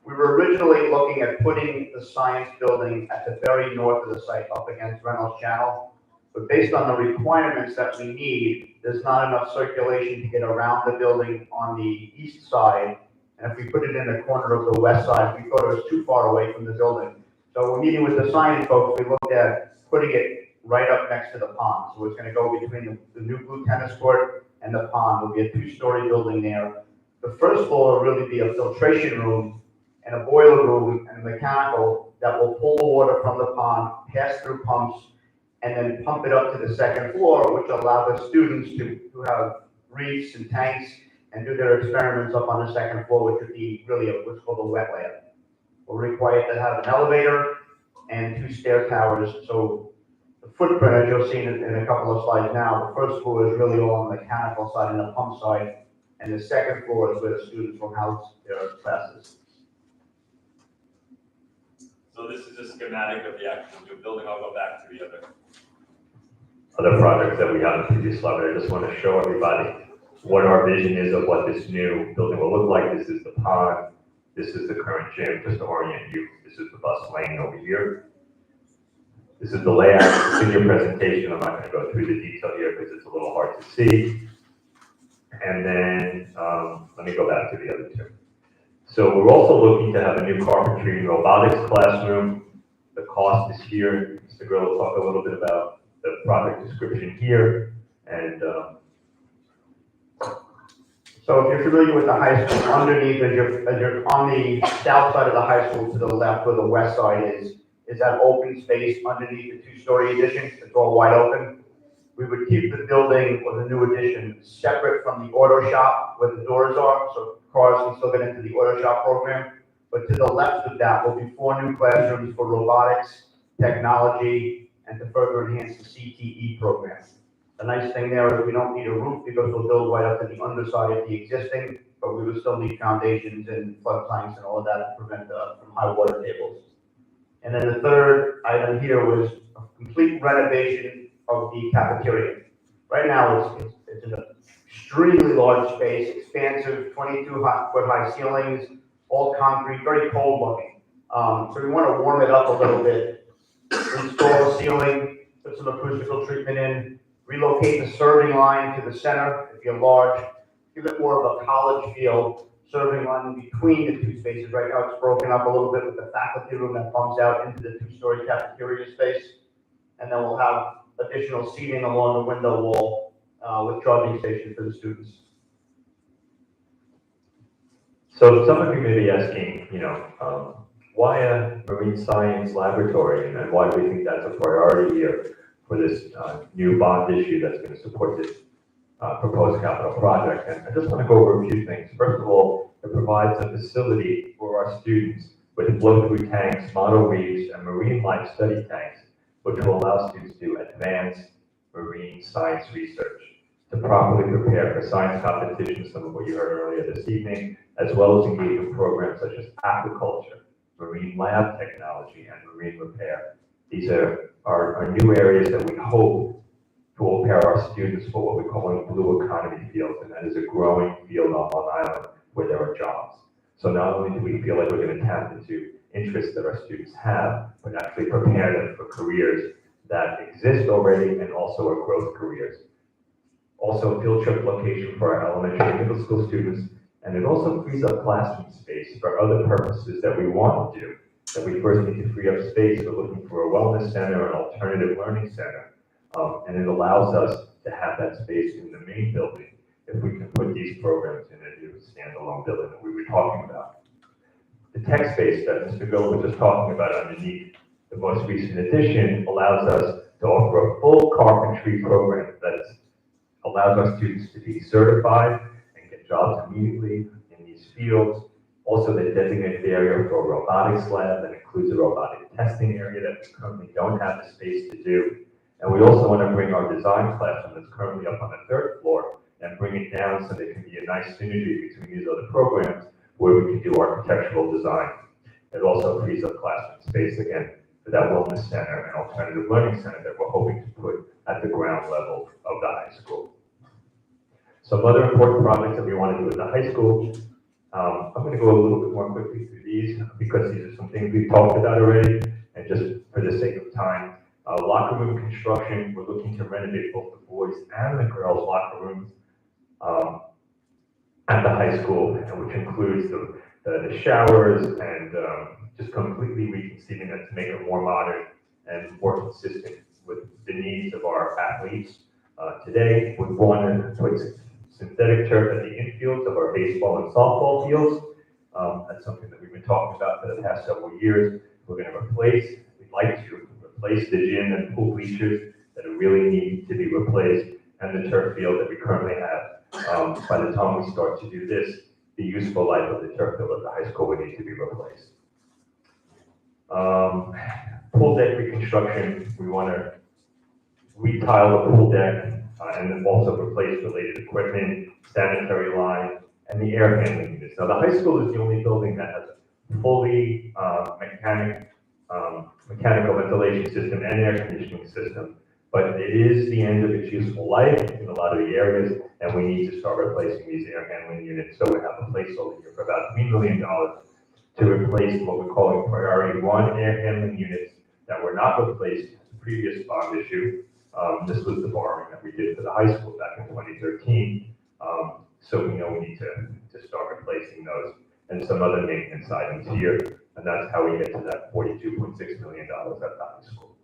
We were originally looking at putting the science building at the very north of the site up against Reynolds Channel, but based on the requirements that we need, there's not enough circulation to get around the building on the east side. And if we put it in the corner of the west side, we thought it was too far away from the building. So we're meeting with the science folks, we looked at putting it right up next to the pond. So it's going to go between the new blue tennis court and the pond. It'll be a two-story building there. The first floor will really be a filtration room and a boiler room and a mechanical that will pull the water from the pond, pass through pumps, and then pump it up to the second floor, which will allow the students to have reefs and tanks and do their experiments up on the second floor, which would be really what's called a wet lab. We're required to have an elevator and 2 stair towers. So the footprint, as you'll see in a couple of slides now, the first floor is really all on the mechanical side and the pump side, and the second floor is where the students will house their classes. So this is a schematic of the actual new building. I'll go back to the other projects that we have in the previous slide, but I just want to show everybody what our vision is of what this new building will look like. This is the pond. This is the current gym, just to orient you. This is the bus lane over here. This is the layout. It's in your presentation. I'm not going to go through the detail here because it's a little hard to see. And then let me go back to the other two. So we're also looking to have a new carpentry and robotics classroom. The cost is here. Mr. Grill will talk a little bit about the project description here. And so if you're familiar with the high school, underneath, as you're on the south side of the high school to the left where the west side is that open space underneath the 2-story addition. It's all wide open. We would keep the building or the new addition separate from the auto shop where the doors are, so cars can still get into the auto shop program. But to the left of that will be 4 new classrooms for robotics, technology, and to further enhance the CTE program. The nice thing there is we don't need a roof because we'll build right up to the underside of the existing, but we would still need foundations and flood tanks and all of that to prevent from high water tables. And then the third item here was a complete renovation of the cafeteria. Right now it's an extremely large space, expansive, 22-foot high ceilings, all concrete, very cold looking. So we want to warm it up a little bit, install a ceiling, put some acoustical treatment in, relocate the serving line to the center, if you're large, give it more of a college feel, serving line between the 2 spaces. Right now it's broken up a little bit with the faculty room that bumps out into the 2-story cafeteria space. And then we'll have additional seating along the window wall with charging stations for the students. so some of you may be asking, why a marine science laboratory, and why do we think that's a priority here for this new bond issue that's going to support this proposed capital project. And I just want to go over a few things. First of all, it provides a facility for our students with flow-through tanks, model reefs, and marine life study tanks, which will allow students to advance marine science research, to properly prepare for science competitions, some of what you heard earlier this evening, as well as engage in programs such as aquaculture, marine lab technology, and marine repair. These are new areas that we hope will prepare our students for what we call blue economy fields, and that is a growing field on Long Island where there are jobs. So not only do we feel like we're going to tap into interests that our students have, but actually prepare them for careers that exist already and also are growth careers. Also a field trip location for our elementary and middle school students, and it also frees up classroom space for other purposes that we want to do. That we first need to free up space. We're looking for a wellness center, an alternative learning center, and it allows us to have that space in the main building if we can put these programs in a new standalone building that we were talking about. The tech space that Mr. Gill was just talking about underneath the most recent addition allows us to offer a full carpentry program that allows our students to be certified and get jobs immediately in these fields. Also, the designated area for a robotics lab that includes a robotic testing area that we currently don't have the space to do. And we also want to bring our design classroom that's currently up on the 3rd floor and bring it down so there can be a nice synergy between these other programs where we can do architectural design. It also frees up classroom space again for that wellness center and alternative learning center that we're hoping to put at the ground level of the high school. Some other important projects that we want to do at the high school. I'm going to go a little bit more quickly through these because these are some things we've talked about already, and just for the sake of time. Locker room construction, we're looking to renovate both the boys and the girls' locker rooms at the high school, which includes the showers and just completely reconceiving it to make it more modern and more consistent with the needs of our athletes. Today, we want to put synthetic turf at the infields of our baseball and softball fields. That's something that we've been talking about for the past several years. We're going to we'd like to replace the gym and pool bleachers that really need to be replaced and the turf field that we currently have. By the time we start to do this, the useful life of the turf field at the high school would need to be replaced. Pool deck reconstruction, we want to retile the pool deck and then also replace related equipment, sanitary line, and the air handling units. Now, the high school is the only building that has a fully mechanical ventilation system and air conditioning system, but it is the end of its useful life in a lot of the areas, and we need to start replacing these air handling units. So we have a placeholder here for about $3 million to replace what we're calling priority 1 air handling units that were not replaced in the previous bond issue. This was the borrowing that we did for the high school back in 2013. So we know we need to start replacing those and some other maintenance items here. And that's how we get to that $42.6 million at the high school.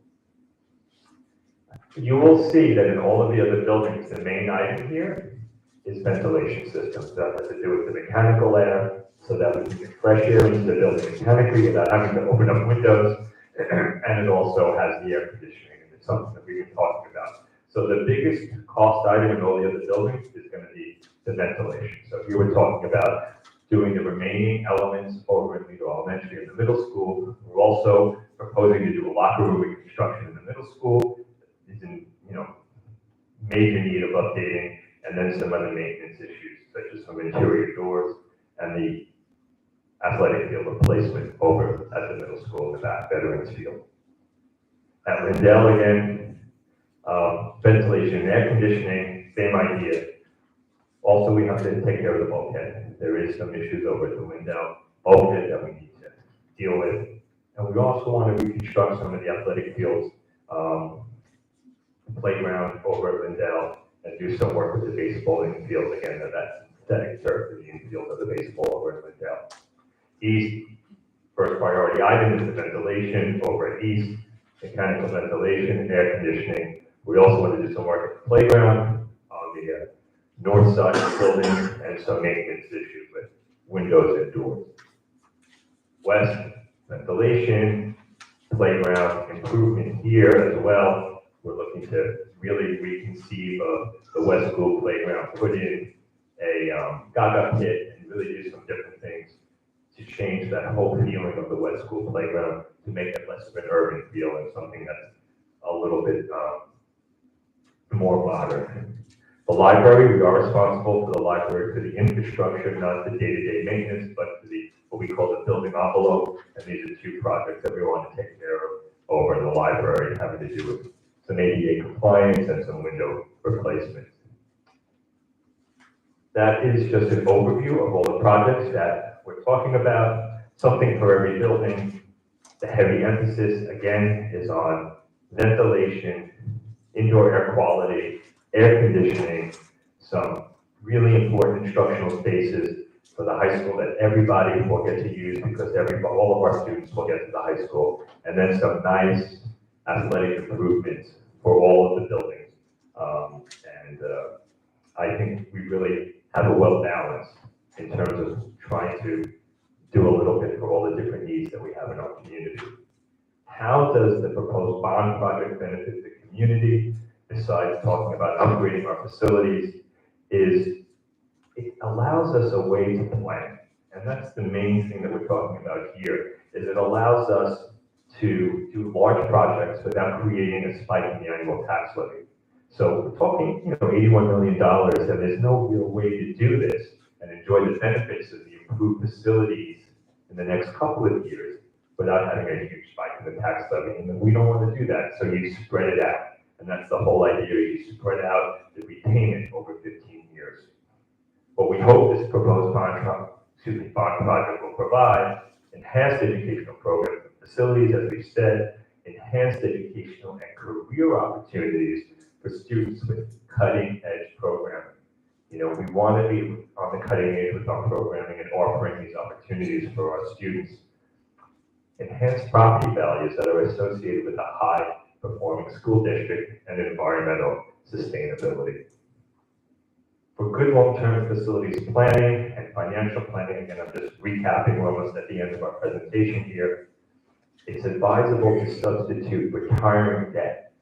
You will see that in all of the other buildings, the main item here is ventilation systems. That has to do with the mechanical lab, so that we can get fresh air into the building mechanically without having to open up windows. And it also has the air conditioning, and it's something that we've been talking about. So the biggest cost item in all the other buildings is going to be the ventilation. So if you were talking about doing the remaining elements over in Lido Elementary and the middle school, we're also proposing to do a locker room reconstruction in the middle school. It's in, major need of updating, and then some other maintenance issues, such as some interior doors and the athletic field replacement over at the middle school in the back, Veterans Field. At Lindell, again, ventilation and air conditioning, same idea. Also, we have to take care of the bulkhead. There is some issues over at the Lindell bulkhead that we need to deal with. And we also want to reconstruct some of the athletic fields, playground over at Lindell, and do some work with the baseball infield again, that synthetic turf for the infield of the baseball over at Lindell. East, first priority item is the ventilation over at East, mechanical ventilation, air conditioning. We also want to do some work at the playground on the north side of the building and some maintenance issues with windows and doors. West, ventilation, playground improvement here as well. We're looking to really reconceive of the West School playground, put in a gaga pit and really do some different things to change that whole feeling of the West School playground to make it less of an urban feel and something that's a little bit more modern. The library, we are responsible for the library, for the infrastructure, not the day-to-day maintenance, but for the what we call the building envelope. And these are two projects that we want to take care of over in the library, having to do with some ADA compliance and some window replacements. That is just an overview of all the projects that we're talking about, something for every building. The heavy emphasis, again, is on ventilation, indoor air quality, air conditioning, some really important instructional spaces for the high school that everybody will get to use because all of our students will get to the high school, and then some nice athletic improvements for all of the buildings. I think we really have a well balance in terms of trying to do a little bit for all the different needs that we have in our community. How does the proposed bond project benefit the community, besides talking about upgrading our facilities, is it allows us a way to plan. And that's the main thing that we're talking about here, is it allows us to do large projects without creating a spike in the annual tax levy. So we're talking, $81 million, and there's no real way to do this and enjoy the benefits of the improved facilities in the next couple of years without having a huge spike in the tax levy. And we don't want to do that, so you spread it out. And that's the whole idea, you spread out the repayment over 15 years. What we hope this proposed bond project will provide enhanced educational programs and facilities, as we said, enhanced educational and career opportunities for students with cutting-edge programming. We want to be on the cutting edge with our programming and offering these opportunities for our students. Enhanced property values that are associated with a high-performing school district and environmental sustainability. For good long-term facilities planning and financial planning, again, I'm just recapping, we're almost at the end of our presentation here. It's advisable to substitute retiring debt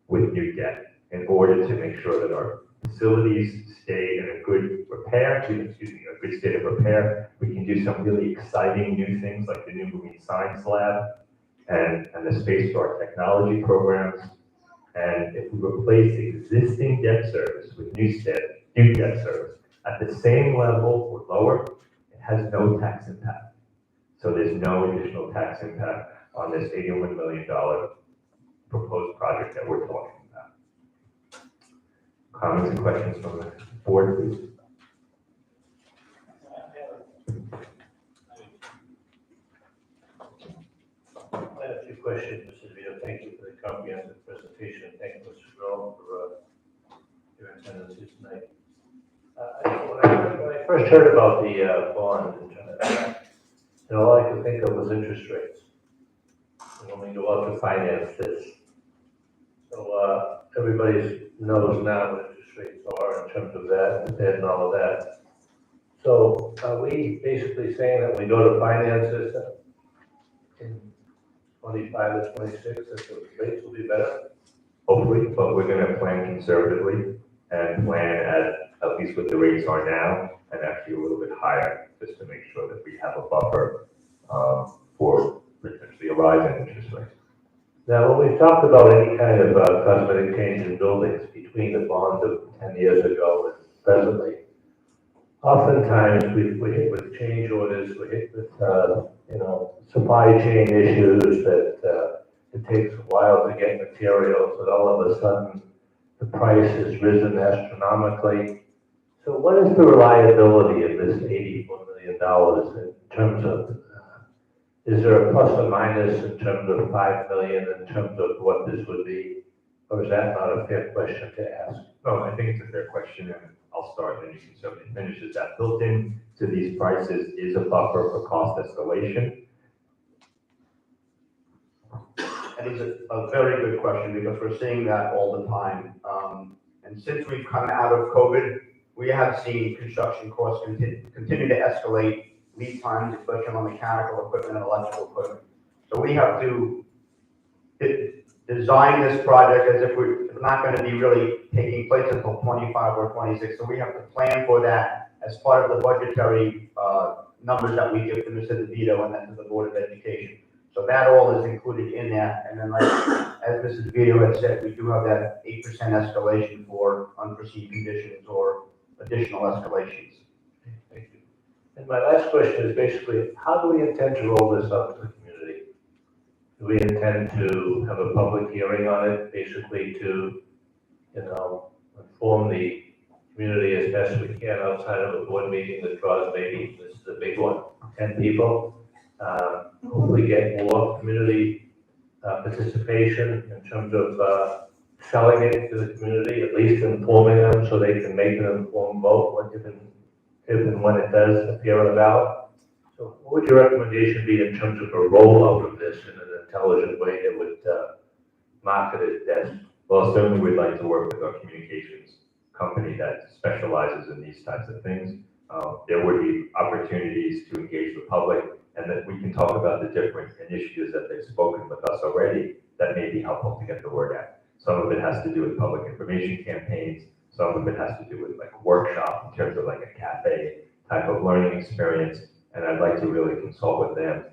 with new debt in order to make sure that our facilities stay in a good a good state of repair. We can do some really exciting new things like the new marine science lab and the space for our technology programs. And if we replace existing debt service with new debt service at the same level or lower, it has no tax impact. So there's no additional tax impact on this $81 million proposed project that we're talking about. Comments and questions from the board, please? I have a few questions, Mrs. DeVito. Thank you for the comprehensive presentation. Thank you, Mr. Grohl, for your attendance here tonight. When I first heard about the bond, all I could think of was interest rates. And when we go out to finance this, so everybody knows now what interest rates are in terms of that, and all of that. So are we basically saying that when we go to finance this in 25 to 26, that the rates will be better? Hopefully, but we're going to plan conservatively and plan at least what the rates are now and actually a little bit higher, just to make sure that we have a buffer for potentially a rise in interest rates. Now, when we talked about any kind of cosmetic change in buildings between the bonds of 10 years ago and presently, oftentimes we hit with change orders, we hit with, supply chain issues that it takes a while to get materials, and all of a sudden the price has risen astronomically. So what is the reliability of this $84 million in terms of, is there a plus or minus in terms of $5 million in terms of what this would be? Or is that not a fair question to ask? No, I think it's a fair question, and I'll start, then you can certainly finish. Is that built in to these prices is a buffer for cost escalation? And it's a very good question because we're seeing that all the time. And since we've come out of COVID, we have seen construction costs continue to escalate, lead times, especially on mechanical equipment and electrical equipment. So we have to design this project as if it's not going to be really taking place until 25 or 26. So we have to plan for that as part of the budgetary numbers that we give to Mr. DeVito and then to the Board of Education. So that all is included in that. And then, like, as Mrs. DeVito had said, we do have that 8% escalation for unforeseen conditions or additional escalations. Thank you. And my last question is basically, how do we intend to roll this out to the community? Do we intend to have a public hearing on it, basically to, inform the community as best we can outside of a board meeting that draws maybe, this is a big one, 10 people? Hopefully get more community participation in terms of selling it to the community, at least informing them so they can make an informed vote if and when it does appear on the ballot. So what would your recommendation be in terms of a rollout of this in an intelligent way that would market it as? Well, certainly we'd like to work with our communications company that specializes in these types of things. There would be opportunities to engage the public, and that we can talk about the different initiatives that they've spoken with us already that may be helpful to get the word out. Some of it has to do with public information campaigns. Some of it has to do with like a workshop in terms of like a cafe type of learning experience. And I'd like to really consult with them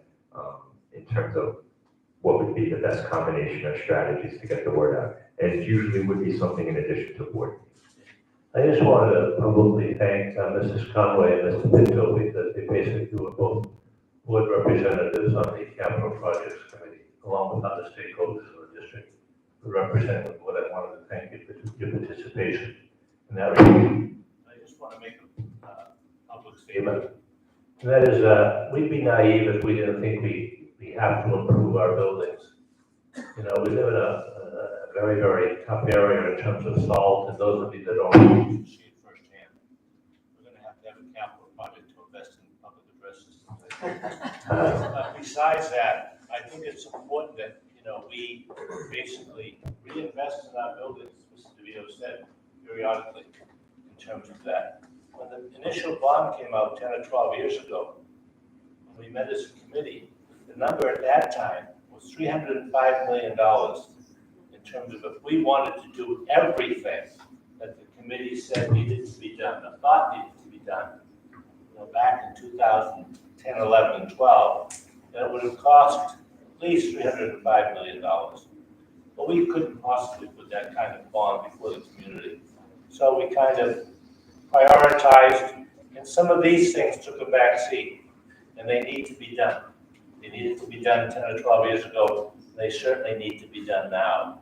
in terms of what would be the best combination of strategies to get the word out. And it usually would be something in addition to board. I just wanted to publicly thank Mrs. Conway and Mr. Pinto because they basically were both board representatives on the capital projects committee, along with other stakeholders in the district who represent the board. I wanted to thank you for your participation in that review. I just want to make a public statement. And that is, we'd be naive if we didn't think we have to improve our buildings. You know, we live in a very, very tough area in terms of salt, and those of you that don't see it firsthand, we're going to have a capital project to invest in public address systems. But besides that, I think it's important that, you know, we basically reinvest in our buildings, as Mr. DeVito said, periodically in terms of that. When the initial bond came out 10 or 12 years ago, when we met as a committee, the number at that time was $305 million in terms of if we wanted to do everything that the committee said needed to be done, the thought needed to be done, you know, back in 2010, 11, and 12, then it would have cost at least $305 million. But we couldn't possibly put that kind of bond before the community. So we kind of prioritized, and some of these things took a back seat, and they need to be done. They needed to be done 10 or 12 years ago. They certainly need to be done now.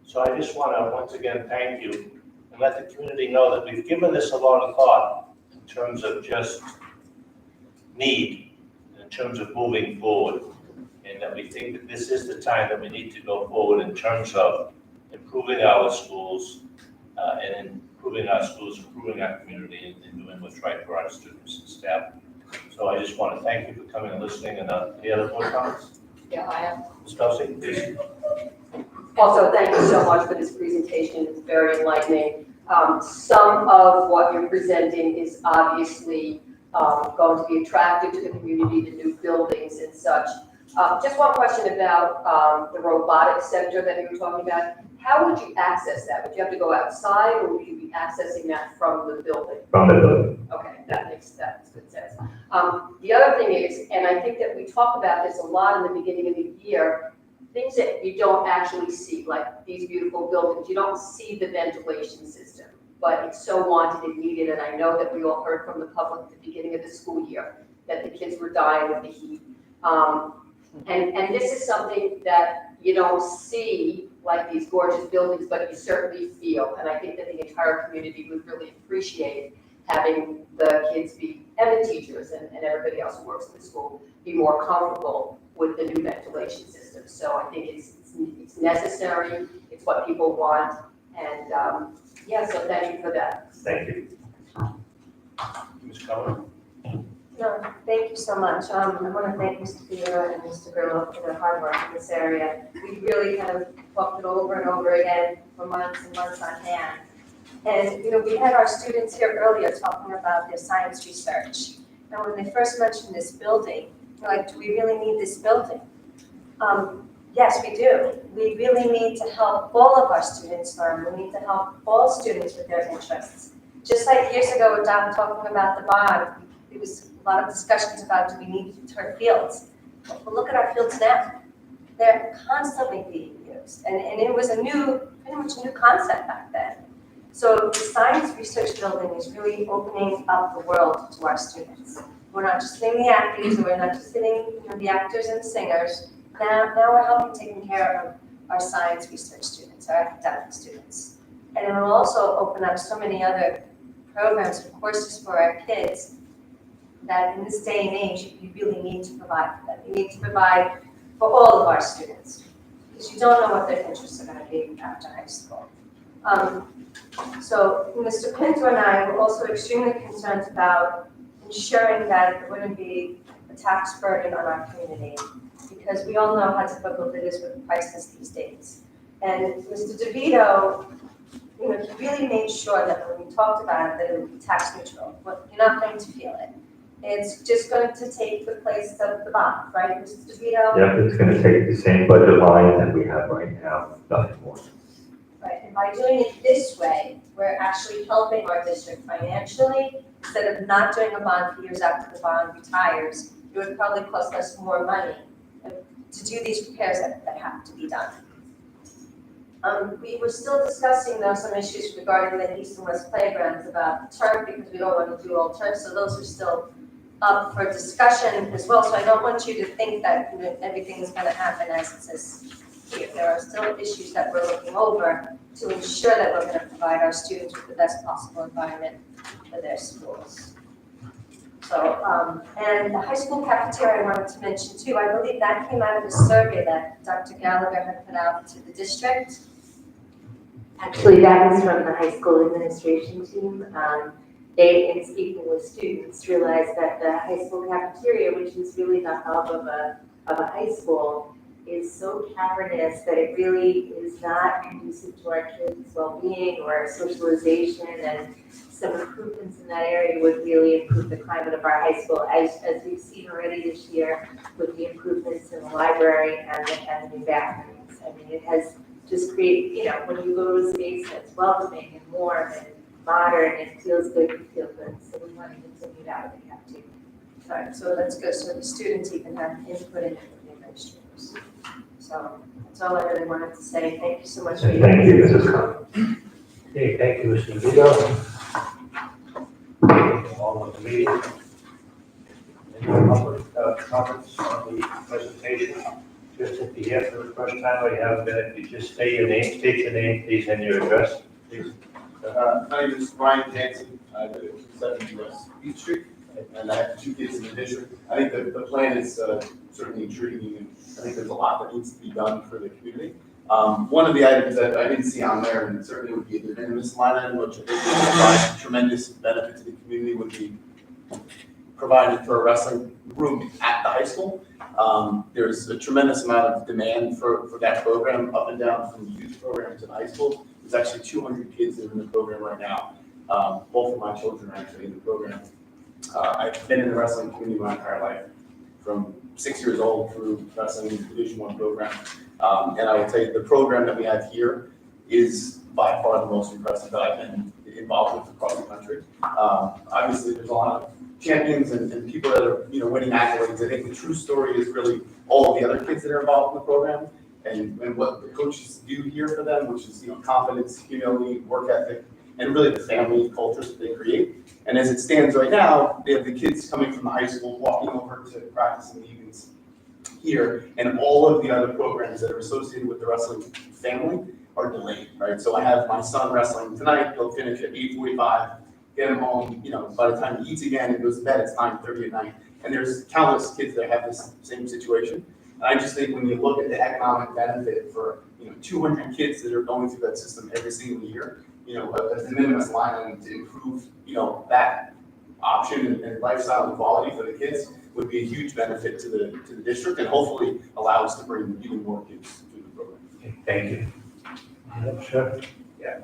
So I just want to once again thank you and let the community know that we've given this a lot of thought in terms of just need, in terms of moving forward, and that we think that this is the time that we need to go forward in terms of improving our schools and improving our schools, improving our community, and doing what's right for our students and staff. So I just want to thank you for coming and listening, and any other board comments? Yeah, I have. Ms. Kelsey, please. Also, thank you so much for this presentation. It's very enlightening. Some of what you're presenting is obviously going to be attractive to the community, the new buildings and such. Just one question about the robotics sector that you were talking about. How would you access that? Would you have to go outside, or would you be accessing that from the building? From the building. Okay, that makes good sense. The other thing is, and I think that we talk about this a lot in the beginning of the year, things that you don't actually see, like these beautiful buildings, you don't see the ventilation system, but it's so wanted and needed, and I know that we all heard from the public at the beginning of the school year that the kids were dying of the heat. And this is something that you don't see, like these gorgeous buildings, but you certainly feel, and I think that the entire community would really appreciate having the kids be, and the teachers and everybody else who works in the school, be more comfortable with the new ventilation system. So I think it's necessary, it's what people want, and yeah, so thank you for that. Thank you. Ms. Keller? No, thank you so much. I want to thank Mr. Theodore and Mr. Grillo for their hard work in this area. We really kind of talked it over and over again for months and months on hand. And, you know, we had our students here earlier talking about their science research. And when they first mentioned this building, they're like, do we really need this building? Yes, we do. We really need to help all of our students learn. We need to help all students with their interests. Just like years ago, when Don was talking about the bond, there was a lot of discussions about, do we need to turn fields? But look at our fields now. They're constantly being used. And it was pretty much a new concept back then. So the science research building is really opening up the world to our students. We're not just hitting the actors, we're not just hitting the actors and the singers. Now we're helping taking care of our science research students, our academic students. And it will also open up so many other programs and courses for our kids that in this day and age, you really need to provide for them. You need to provide for all of our students, because you don't know what their interests are going to be after high school. So Mr. Pinto and I were also extremely concerned about ensuring that there wouldn't be a tax burden on our community, because we all know how difficult it is with prices these days. And Mr. DeVito, he really made sure that when we talked about it, that it would be tax neutral. But you're not going to feel it. It's just going to take the place of the bond, right, Mr. DeVito? Yep, it's going to take the same budget line that we have right now, nothing more. Right, And by doing it this way, we're actually helping our district financially. Instead of not doing a bond for years after the bond retires, it would probably cost us more money to do these repairs that have to be done. We were still discussing though some issues regarding the east and west playgrounds about the turf, because we don't want to do all turf, so those are still up for discussion as well. So I don't want you to think that everything is going to happen as it says here. There are still issues that we're looking over to ensure that we're going to provide our students with the best possible environment for their schools. So, and the high school cafeteria I wanted to mention too, I believe that came out of a survey that Dr. Gallagher had put out to the district. Actually, that was from the high school administration team. They, in speaking with students, realized that the high school cafeteria, which is really the hub of a high school, is so cavernous that it really is not conducive to our kids' well-being or socialization, and some improvements in that area would really improve the climate of our high school, as we've seen already this year with the improvements in the library and the new bathrooms. I mean, it has just created, you know, when you go to a space that's welcoming and warm and modern, it feels good, you feel good, so we want to continue that with the cafeteria. All right, so that's good, so the students even have input in it with the administrators. So that's all I really wanted to say. Thank you so much for your. Thank you, Mrs. Khan. Okay, thank you, Mr. Vito. All of the meeting. Any public comments on the presentation? Just if you're here for the first time or you haven't been, if you just state your name, please, and your address, please. My name is Brian Jansen. I live at 270 West Beach Street, and I have 2 kids in the district. I think the plan is certainly intriguing, and I think there's a lot that needs to be done for the community. One of the items that I didn't see on there, and certainly would be a de minimis line item, which I think would provide tremendous benefit to the community, would be provided for a wrestling room at the high school. There's a tremendous amount of demand for that program up and down from the youth program to the high school. There's actually 200 kids that are in the program right now. Both of my children are actually in the program. I've been in the wrestling community my entire life, from 6 years old through wrestling Division I program. And I will tell you, the program that we have here is by far the most impressive that I've been involved with across the country. Obviously, there's a lot of champions and people that are, you know, winning accolades. I think the true story is really all of the other kids that are involved in the program and what the coaches do here for them, which is, you know, confidence, humility, work ethic, and really the family cultures that they create. And as it stands right now, they have the kids coming from the high school walking over to practice in the evenings here, and all of the other programs that are associated with the wrestling family are delayed, right? So I have my son wrestling tonight. He'll finish at 8:45. Get him home, you know, by the time he eats again and goes to bed, it's 9:30 at night. And there's countless kids that have this same situation. And I just think when you look at the economic benefit for, you know, 200 kids that are going through that system every single year, you know, a de minimis line item to improve, you know, that option and lifestyle and quality for the kids would be a huge benefit to the district, and hopefully allow us to bring even more kids to the program. Okay, thank you. Sure. Yeah.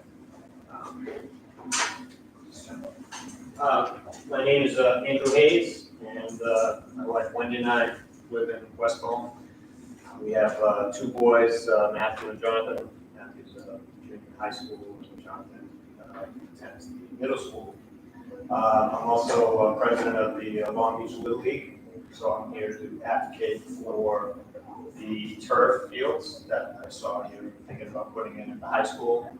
My name is Andrew Hayes, and my wife Wendy and I live in West Palm. We have 2 boys, Matthew and Jonathan. Matthew's in high school, and Jonathan attends the middle school. I'm also president of the Long Beach Little League, so I'm here to advocate for the turf fields that I saw you thinking about putting in at the high school,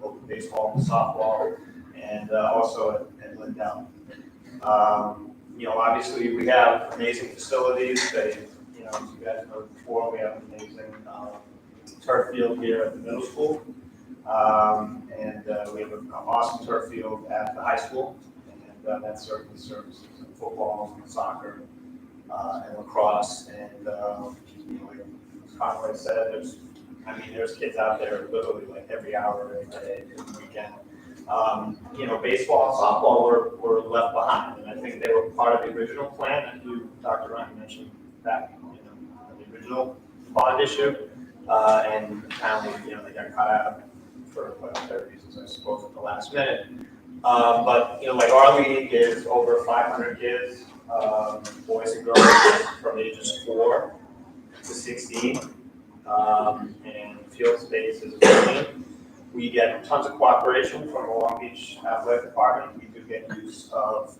both baseball and softball, and also at Lindell. You know, obviously we have amazing facilities. You know, as you guys know before, we have an amazing turf field here at the middle school, and we have an awesome turf field at the high school, and that certainly services football, soccer, and lacrosse, and you know, like Conway said, there's kids out there literally like every hour, every day, every weekend. You know, baseball and softball were left behind, and I think they were part of the original plan that Dr. Ryan mentioned back, you know, the original bond issue, and apparently, you know, they got caught out for whatever reasons, I suppose, at the last minute. But, you know, like our league is over 500 kids, boys and girls from ages 4 to 16, and field space is 15. We get tons of cooperation from the Long Beach Athletic Department. We do get use of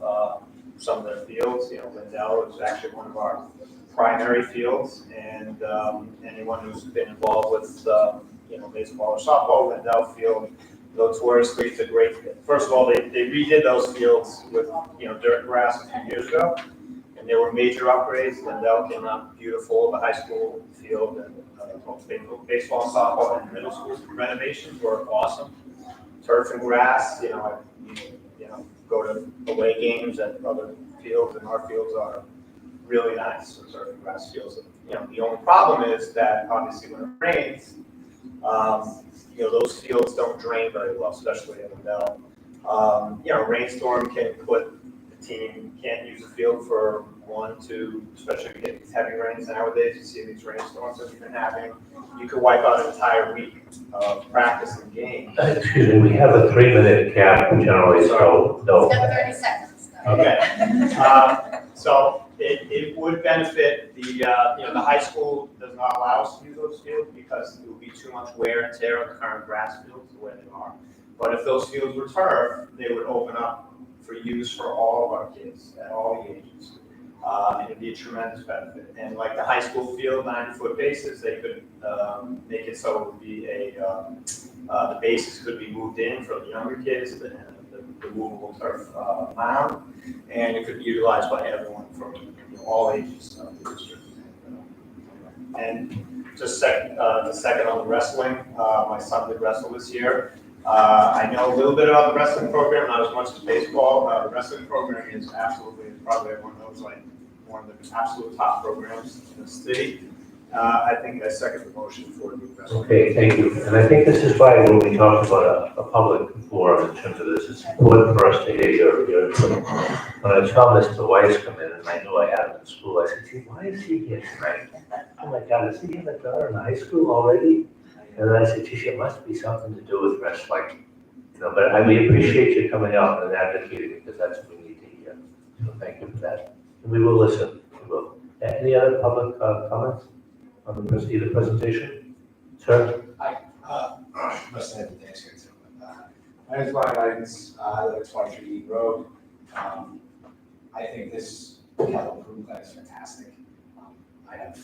some of their fields. You know, Lindell is actually one of our primary fields, and anyone who's been involved with baseball or softball, Lindell Field notoriously is a great fit. First of all, they redid those fields with dirt grass a few years ago, and there were major upgrades. Lindell came out beautiful. The high school field and both baseball and softball and middle school renovations were awesome. Turf and grass, go to away games at other fields, and our fields are really nice. So turf and grass fields. The only problem is that obviously when it rains, those fields don't drain very well, especially in Lindell. Rainstorm can put the team can't use the field for 1, 2, especially if you get these heavy rains nowadays. You see these rainstorms that we've been having. You could wipe out an entire week of practice and game. Excuse me, we have a 3-minute cap generally, so no. 30 seconds. Okay. So it would benefit the high school does not allow us to use those fields because it would be too much wear and tear on the current grass fields the way they are. But if those fields were turf, they would open up for use for all of our kids at all the ages. And it'd be a tremendous benefit. And like the high school field, 90-foot bases, they could make it so it would be the bases could be moved in for the younger kids, the movable turf mound, and it could be utilized by everyone from all ages of the district. And just the second on the wrestling, my son did wrestle this year. I know a little bit about the wrestling program, not as much as baseball. The wrestling program is probably one of those, like one of the absolute top programs in the city. I think I second the motion for the wrestling. Okay, thank you. And I think this is why when we talk about a public forum in terms of this, it's important for us to hear your input. When I saw Mr. Weiss come in, and I knew I had him in school, I said, gee, why is he here tonight? Oh my God, is he in the daughter in high school already? And then I said, geez, it must be something to do with wrestling. But we appreciate you coming out and advocating because that's what we need to hear. So thank you for that. And we will listen. We will. Any other public comments on the presentation? Sir? Hi, must have been thanks here too. My name is Brian Ivins, I live at 23 Eden Road. I think this capital improvement plan is fantastic. I have,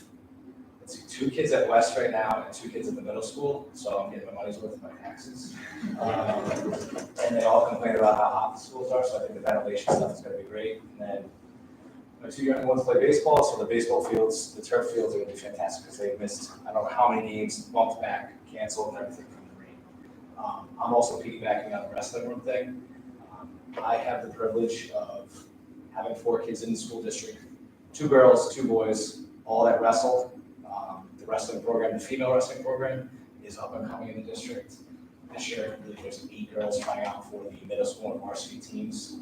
2 kids at West right now and 2 kids at the middle school, so I'm getting my money's worth of my taxes. And they all complain about how hot the schools are, so I think the ventilation stuff is gonna be great. And then my 2 young ones play baseball, so the baseball fields, the turf fields are gonna be fantastic because they've missed, I don't know how many games, bumped back, canceled, and everything from the rain. I'm also piggybacking on the wrestling room thing. I have the privilege of having 4 kids in the school district, 2 girls, 2 boys, all that wrestle. The wrestling program, the female wrestling program, is up and coming in the district. This year, I believe there's 8 girls trying out for the middle school and varsity teams,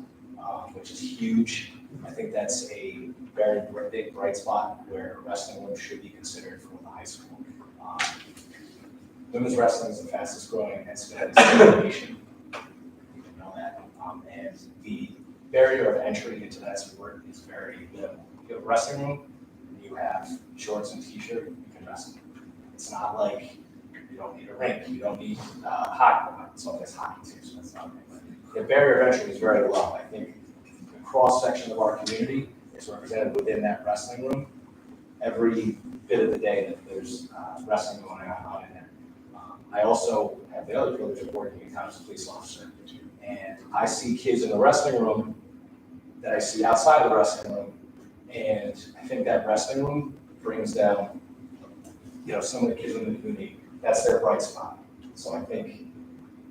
which is huge. I think that's a very big bright spot where wrestling room should be considered for the high school. Women's wrestling is the fastest growing NCAA in the nation. You know that. And the barrier of entry into that sport is very minimal. You have a wrestling room, you have shorts and t-shirt, you can wrestle. It's not like you don't need a rink, you don't need hockey. So it's hockey too, so that's not right. The barrier of entry is very low. I think the cross section of our community is represented within that wrestling room every bit of the day that there's wrestling going on in there. I also have the other privilege of working in town as a police officer, and I see kids in the wrestling room that I see outside of the wrestling room. And I think that wrestling room brings down, some of the kids in the community, that's their bright spot. So I think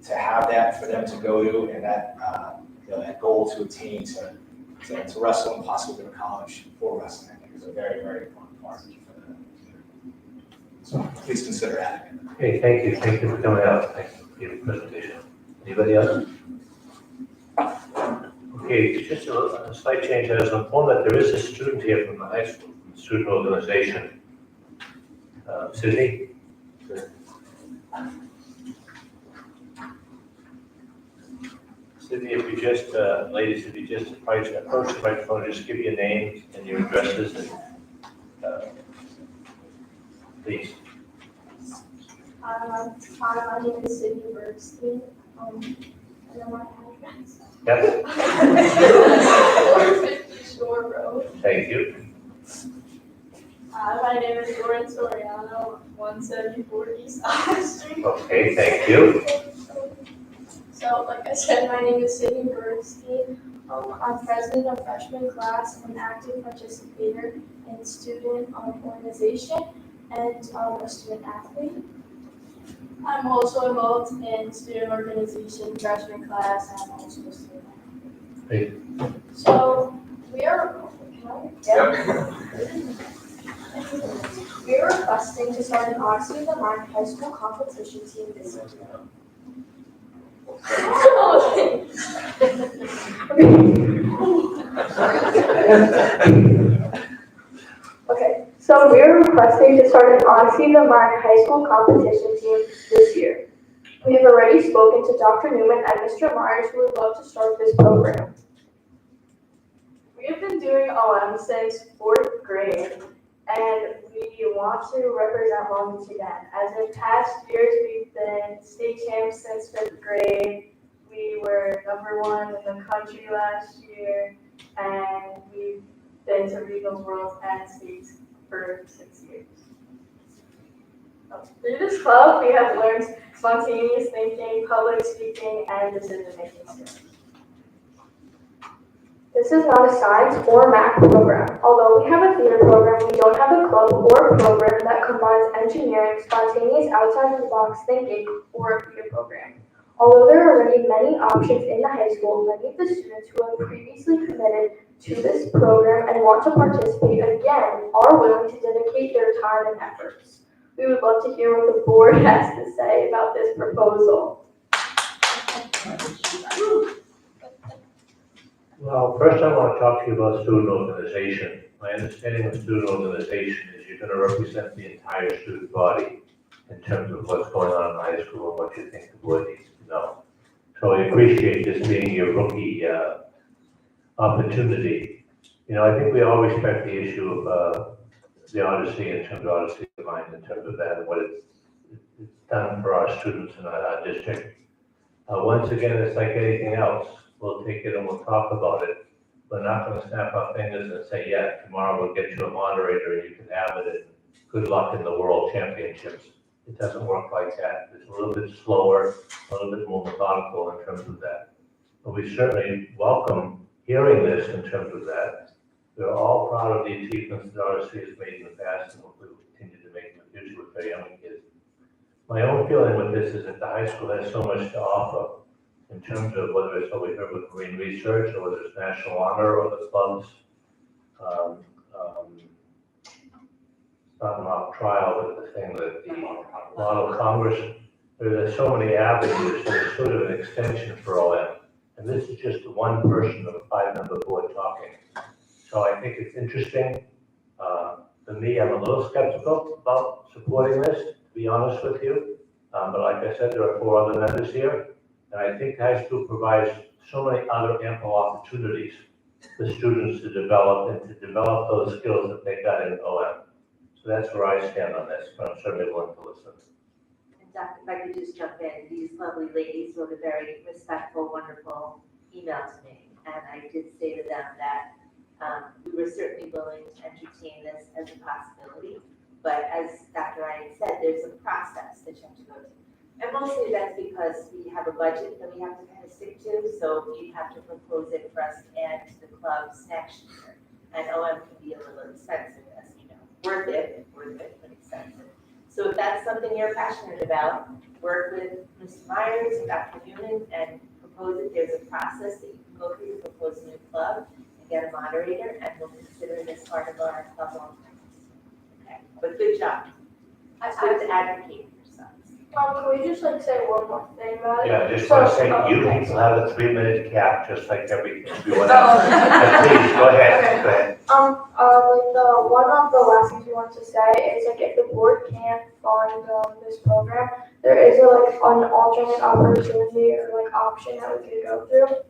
to have that for them to go to and that, that goal to attain to wrestle and possibly go to college for wrestling, I think is a very, very important part for the community. So please consider adding it. Okay, thank you. Thank you for coming out. Thank you for your presentation. Anybody else? Okay, just a slight change. I was informed that there is a student here from the high school, from the student organization. Sydney? Sydney, if you just, ladies, if you just approach the microphone, just give your name and your addresses and please. My Hi, my name is Sydney Bernstein. And I'm on address. Yes, 450 Shore Road. thank you. Hi, my name is Lauren Soriano, 174 East High Street. Okay, thank you. So, like I said, my name is Sydney Bernstein. I'm president of freshman class and an active participator in student organization and a student athlete. I'm also involved in student organization, freshman class, and I'm also a student athlete. So, we are, we are requesting to start an Odyssey of the Mind high school competition team this year. Okay, so we're requesting to start an Odyssey of the Mind high school competition team this year. We have already spoken to Dr. Newman and Mr. Myers, who would love to start this program. We have been doing OM since 4th grade, and we want to represent Wilmington again. As in past years, we've been state champs since 5th grade. We were #1 in the country last year, and we've been to regionals, worlds, and states for 6 years. Through this club, we have learned spontaneous thinking, public speaking, and decision-making skills. This is not a science or math program. Although we have a theater program, we don't have a club or program that combines engineering, spontaneous outside-of-the-box thinking, or a theater program. Although there are already many options in the high school, many of the students who have previously committed to this program and want to participate again are willing to dedicate their time and efforts. We would love to hear what the board has to say about this proposal. Well, first I want to talk to you about student organization. My understanding of student organization is you're going to represent the entire student body in terms of what's going on in high school and what you think the board needs to know. So I appreciate this being your rookie opportunity. You know, I think we all respect the issue of the Odyssey in terms of Odyssey of Mind, in terms of that and what it's done for our students in our district. Once again, it's like anything else. We'll take it and we'll talk about it. We're not going to snap our fingers and say, yeah, tomorrow we'll get you a moderator and you can have it and good luck in the world championships. It doesn't work like that. It's a little bit slower, a little bit more methodical in terms of that. But we certainly welcome hearing this in terms of that. We're all proud of the achievements that RSC has made in the past and hopefully will continue to make in the future with very young kids. My own feeling with this is that the high school has so much to offer in terms of whether it's what we heard with Marine Research or whether it's National Honor or the club's not mock trial, but the thing that the Model Congress, there's so many avenues, there's sort of an extension for OM. And this is just one person of a 5-member board talking. So I think it's interesting. For me, I'm a little skeptical about supporting this, to be honest with you. But like I said, there are 4 other members here. And I think high school provides so many other ample opportunities for students to develop and to develop those skills that they got in OM. So that's where I stand on this, but I'm certainly willing to listen. And Dr., if I could just jump in, these lovely ladies wrote a very respectful, wonderful email to me. And I did say to them that we were certainly willing to entertain this as a possibility. But as Dr. Ryan said, there's a process that you have to go through. And mostly that's because we have a budget that we have to kind of stick to. So you have to propose it for us to add to the clubs next year. And OM can be a little expensive, as you know. Worth it, but expensive. So if that's something you're passionate about, work with Mr. Myers and Dr. Newman and propose it. There's a process that you can go through to propose a new club and get a moderator, and we'll consider it as part of our club long term. Okay, but good job. It's good to advocate for yourselves. Can we just say one more thing about it? Yeah, I just want to say, you will have a 3-minute cap, just like everyone else. Please, go ahead, go ahead. One of the last things we want to say is if the board can't fund this program, there is an alternate opportunity or option that we could go through.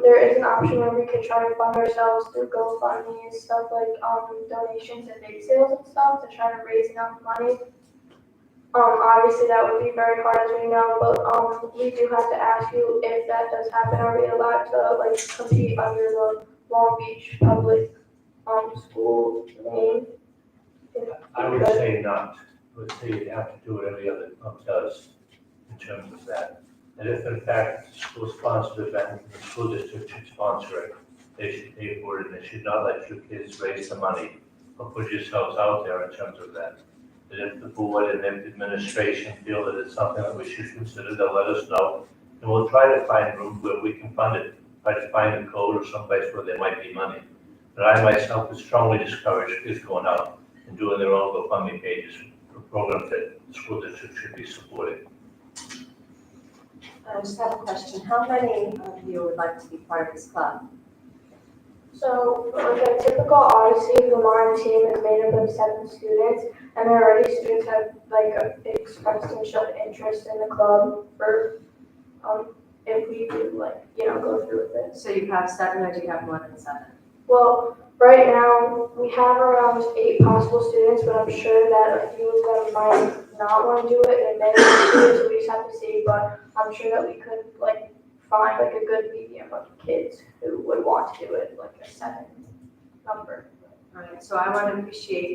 There is an option where we could try to fund ourselves through GoFundMe and stuff donations and bake sales and stuff to try to raise enough money Obviously that would be very hard as we know, but, we do have to ask you if that does happen, are we allowed to like compete under the Long Beach Public, school name? I would say not. I would say you'd have to do what every other club does in terms of that. And if in fact it's a school-sponsored event, the school district should sponsor it, they should pay for it, and they should not let your kids raise the money or put yourselves out there in terms of that. And if the board and if the administration feel that it's something that we should consider, they'll let us know. And we'll try to find room where we can fund it, try to find a code or someplace where there might be money. But I myself would strongly discourage kids going out and doing their own GoFundMe pages for programs that the school district should be supporting. I just have a question. How many of you would like to be part of this club? So, like a typical Odyssey Vermont team is made up of 7 students, and already students have expressed and shown interest in the club for, if we do go through with it. So you have 7 or do you have more than 7? Well, right now, we have around 8 possible students, but I'm sure that a few of them might not want to do it, and many students, so we just have to see, but I'm sure that we could find a good medium of kids who would want to do it, a 7 number. All right, so I really appreciate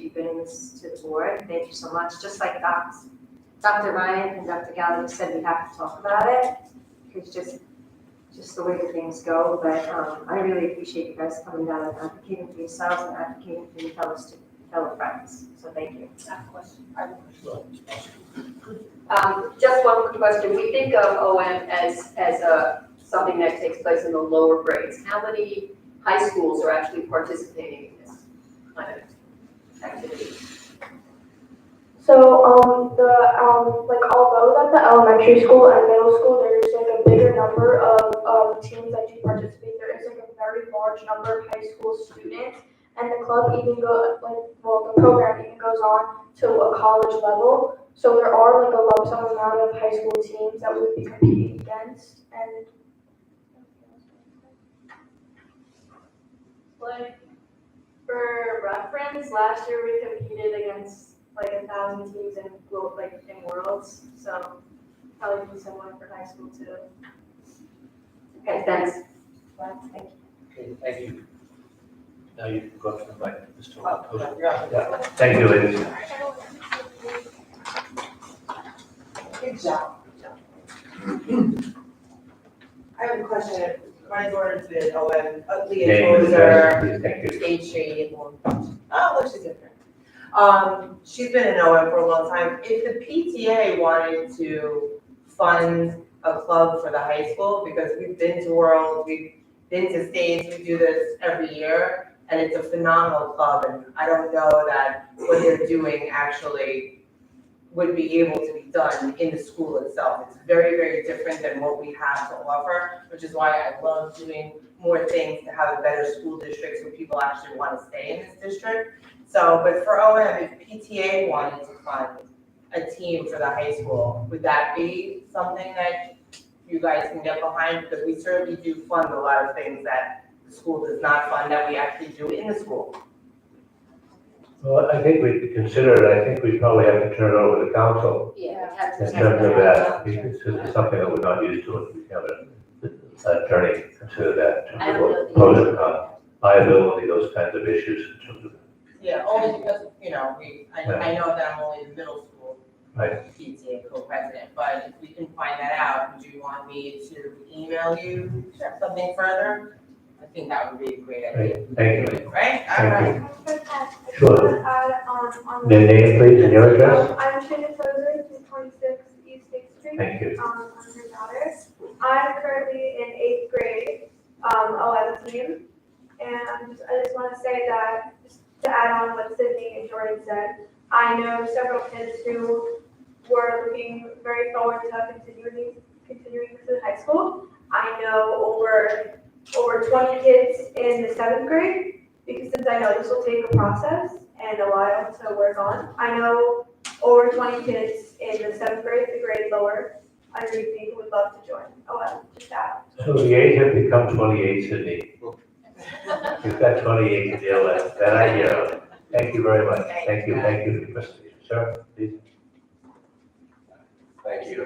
you bringing this to the board. Thank you so much. Just like Dr. Ryan and Dr. Gallagher said, we have to talk about it. It's just the way that things go, but I really appreciate you guys coming down and advocating for yourselves and advocating for your fellow friends. So thank you. I have a question. Just one quick question. We think of OM as something that takes place in the lower grades. How many high schools are actually participating in this kind of activity? So, although that the elementary school and middle school, there's a bigger number of teams that do participate, there is a very large number of high school students, and the club even the program even goes on to a college level. So there are a lump sum amount of high school teams that we would be competing against, and for reference, last year we competed against 1,000 teams in Worlds, so probably be similar for high school too. Okay, thanks. Thank you. Okay, thank you. Now you can go to the mic, Mr. Tozer. Yeah. Thank you, ladies. Good job. I have a question. My daughter's been OM, Leah Name, Tozer, address, please, thank you. State Street, oh, look, she's different. She's been in OM for a long time. If the PTA wanted to fund a club for the high school, because we've been to World, we've been to States, we do this every year, and it's a phenomenal club, and I don't know that what they're doing actually would be able to be done in the school itself. It's very, very different than what we have to offer, which is why I love doing more things to have a better school district so people actually want to stay in this district. So, but for OM, if PTA wanted to fund a team for the high school, would that be something that you guys can get behind? Because we certainly do fund a lot of things that the school does not fund that we actually do in the school. Well, I think we could consider it. I think we probably have to turn it over to council Yeah. in terms of that, because it's something that we're not used to, and we have an attorney consider that, pros and cons, liability, those kinds of issues in terms of. Yeah, only because, I know that I'm only the middle school Right. PTA co-president, but if we can find that out, do you want me to email you something further? I think that would be a great idea. Thank you. Right? Thank All you. right. Sure. On The name, please, and your address? I'm Shannon Tozer, 226 East State Street. Thank you. I'm her daughter. I'm currently in 8th grade, 11th team, and I just want to say that, just to add on what Sydney and Jordan said, I know several kids who were looking very forward to continuing through high school. I know over 20 kids in the 7th grade, because since I know this will take a process and a while to work on, I know over 20 kids in the 7th grade, the grade lower, underneath me, who would love to join. Just that. So the age has become 28, Sydney. You've got 28 to deal with, that I hear. Thank you very much. Thank you for your presentation. Sir, please. you,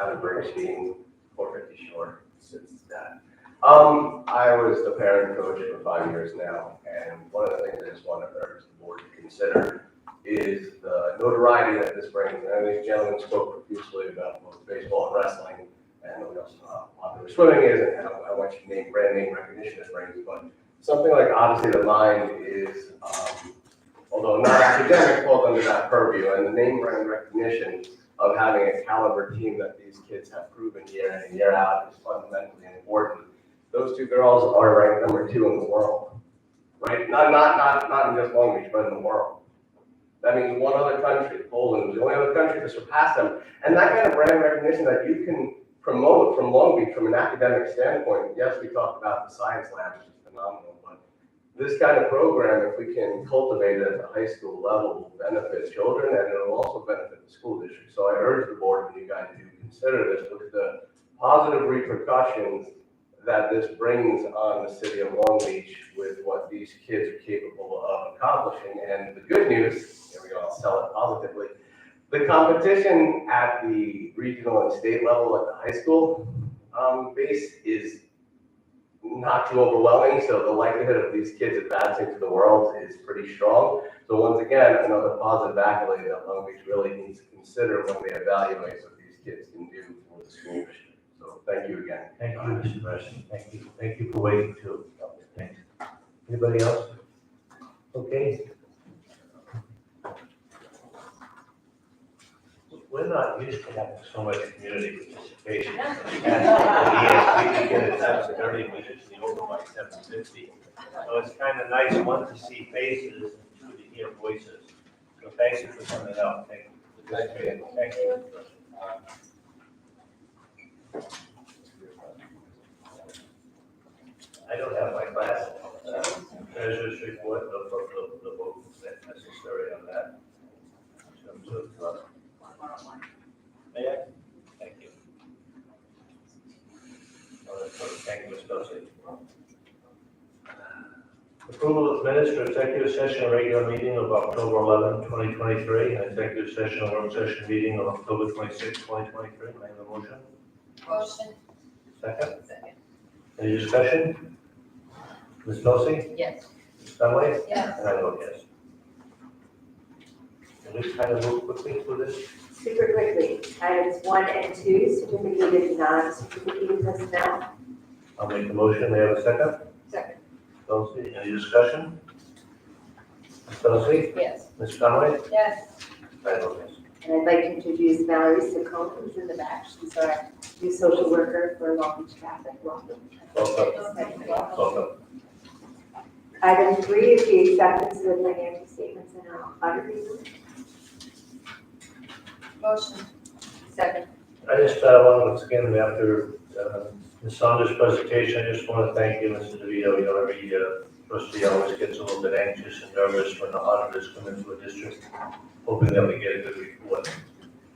Adam Bernstein, 450 Shore, since that. I was the parent coach for 5 years now, and one of the things I just want to urge the board to consider is the notoriety that this brings. And these gentlemen spoke profusely about both baseball and wrestling, and we also know how popular swimming is and how much brand name recognition it brings. But something like Odyssey of the Mind is, although not academic, falls under that purview, and the name brand recognition of having a caliber team that these kids have proven year in and year out is fundamentally important. Those two girls are ranked number 2 in the world, right? Not in just Long Beach, but in the world. That means one other country, Poland, is the only other country to surpass them. And that kind of brand recognition that you can promote from Long Beach from an academic standpoint. Yes, we talked about the science lab, which is phenomenal, but this kind of program, if we can cultivate it at the high school level, will benefit children and it will also benefit the school district. So I urge the board, when you guys do consider this, look at the positive repercussions that this brings on the city of Long Beach with what these kids are capable of accomplishing. And the good news, here we go, I'll sell it positively, the competition at the regional and state level at the high school base is not too overwhelming, so the likelihood of these kids advancing to the world is pretty strong. So once again, another positive accolade that Long Beach really needs to consider when they evaluate what these kids can do for the school district. So thank you again. Thank you, Mr. President. Thank you. Thank you for waiting too. Thanks. Anybody else? Okay. We're not used to having so much community participation. Yes, we can get it down to 30 minutes, the over by 7:50. So it's kind of nice, one, to see faces, and 2, to hear voices. So thank you for coming out. Thank you. Thank you. I don't have my glasses. Treasurer's report, the vote necessary on that. In terms of, yeah, thank you. Thank you, Ms. Dosey. Approval of minutes for executive session, regular meeting of October 11, 2023, and executive session, work session meeting of October 26, 2023. May I have a motion? Motion. Second? Second. Any discussion? Ms. Dosey? Yes. Ms. Conway? Yes. And I vote yes. Can we kind of move quickly through this? Super quickly, items 1 and 2, certificated, non-certificated personnel. I'll make the motion. May I have a second? Second. Dosey, any discussion? Ms. Dosey? Yes. Ms. Conway? Yes. I vote yes. And I'd like to introduce Valerie Saccone, who's in the back. She's our new social worker for Long Beach Catholic. Welcome. Welcome. Item 3 is the acceptance of the financial statements and our audit report. Motion. Second. I just want to, once again, after Ms. Saunders' presentation, I just want to thank you, Mr. DeVito. You know, every trustee always gets a little bit anxious and nervous when the auditors come into a district, hoping that we get a good report.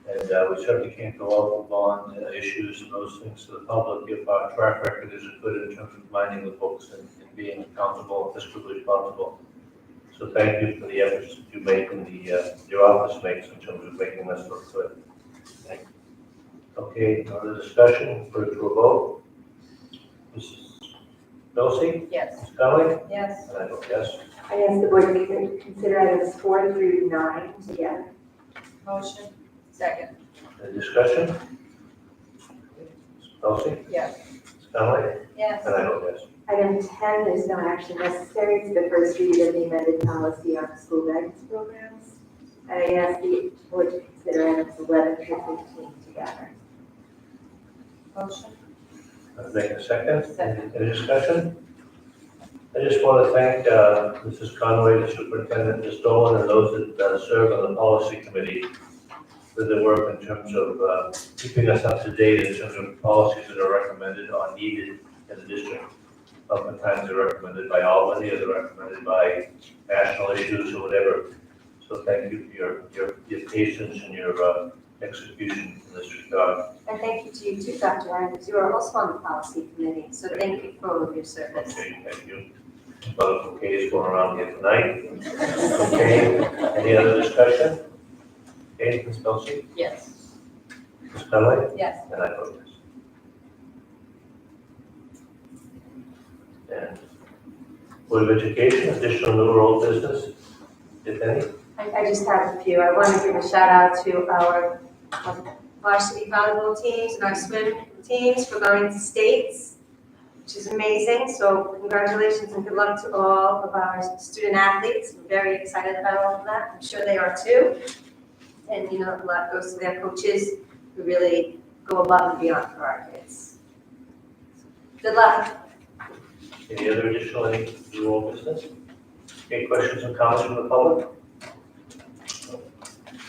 And we certainly can't go off on issues and those things to the public if our track record isn't good in terms of minding the books and being accountable and fiscally responsible. So thank you for the efforts that you make and your office makes in terms of making us look good. Thank you. Okay, other discussion, put it to a vote. Mrs. Dosey? Yes. Ms. Conley? Yes. And I vote yes. I ask the board to consider items 4 through 9 together. Motion. Second. Any discussion? Ms. Dosey? Yes. Ms. Conley? Yes. And I vote yes. Item 10, there's no action necessary. It's the first read of the amended policy on school guidance programs. And I ask the board to consider items 11 through 15 together. Motion. I'll make a second. Any discussion? I just want to thank Mrs. Conway, the superintendent, Ms. Dolan, and those that serve on the policy committee for the work in terms of keeping us up to date in terms of policies that are recommended or needed in the district. Oftentimes they're recommended by Albany or they're recommended by national issues or whatever. So thank you for your patience and your execution in this regard. And thank you to you too, Dr. Adams. You are also on the policy committee, so thank you for all of your service. Okay, thank you. Other bouquets going around here tonight. Okay, any other discussion? Okay, Ms. Dosey? Yes. Ms. Conway? Yes. And I vote yes. And Board of Education, additional new or old business, if any? I just have a few. I want to give a shout out to our varsity volleyball teams and our swim teams for going to states, which is amazing. So congratulations and good luck to all of our student athletes. I'm very excited about all of that. I'm sure they are too. And you know, a lot goes to their coaches who really go above and beyond for our kids. Good luck. Any other additional, any new or old business? Any questions or comments from the public?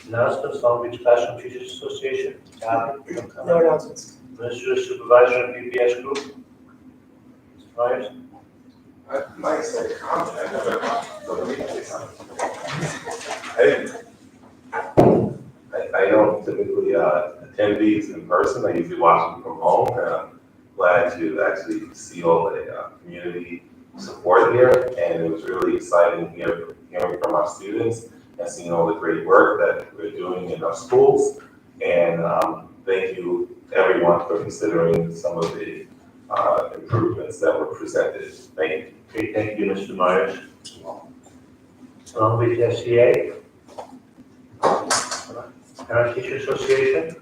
Announcements, Long Beach Classroom Teachers Association, Abby? No announcements. Administrative Supervisor and PBS Group? Mr. Myers? I'd like to say comment, I never, I don't typically attend these in person, I usually watch them from home, and I'm glad to actually see all the community support here, and it was really exciting hearing from our students and seeing all the great work that we're doing in our schools, and thank you everyone for considering some of the improvements that were presented. Thank you. Okay, thank you, Mr. Myers. Long Beach SCA? Parent Teacher Association?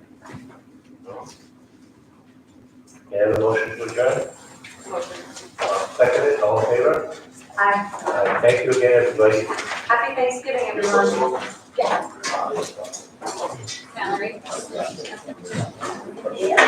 May I have a motion to adjourn? Motion. Seconded, all in favor? Aye. Thank you again, everybody. Happy Thanksgiving, everyone. Valerie? Yeah.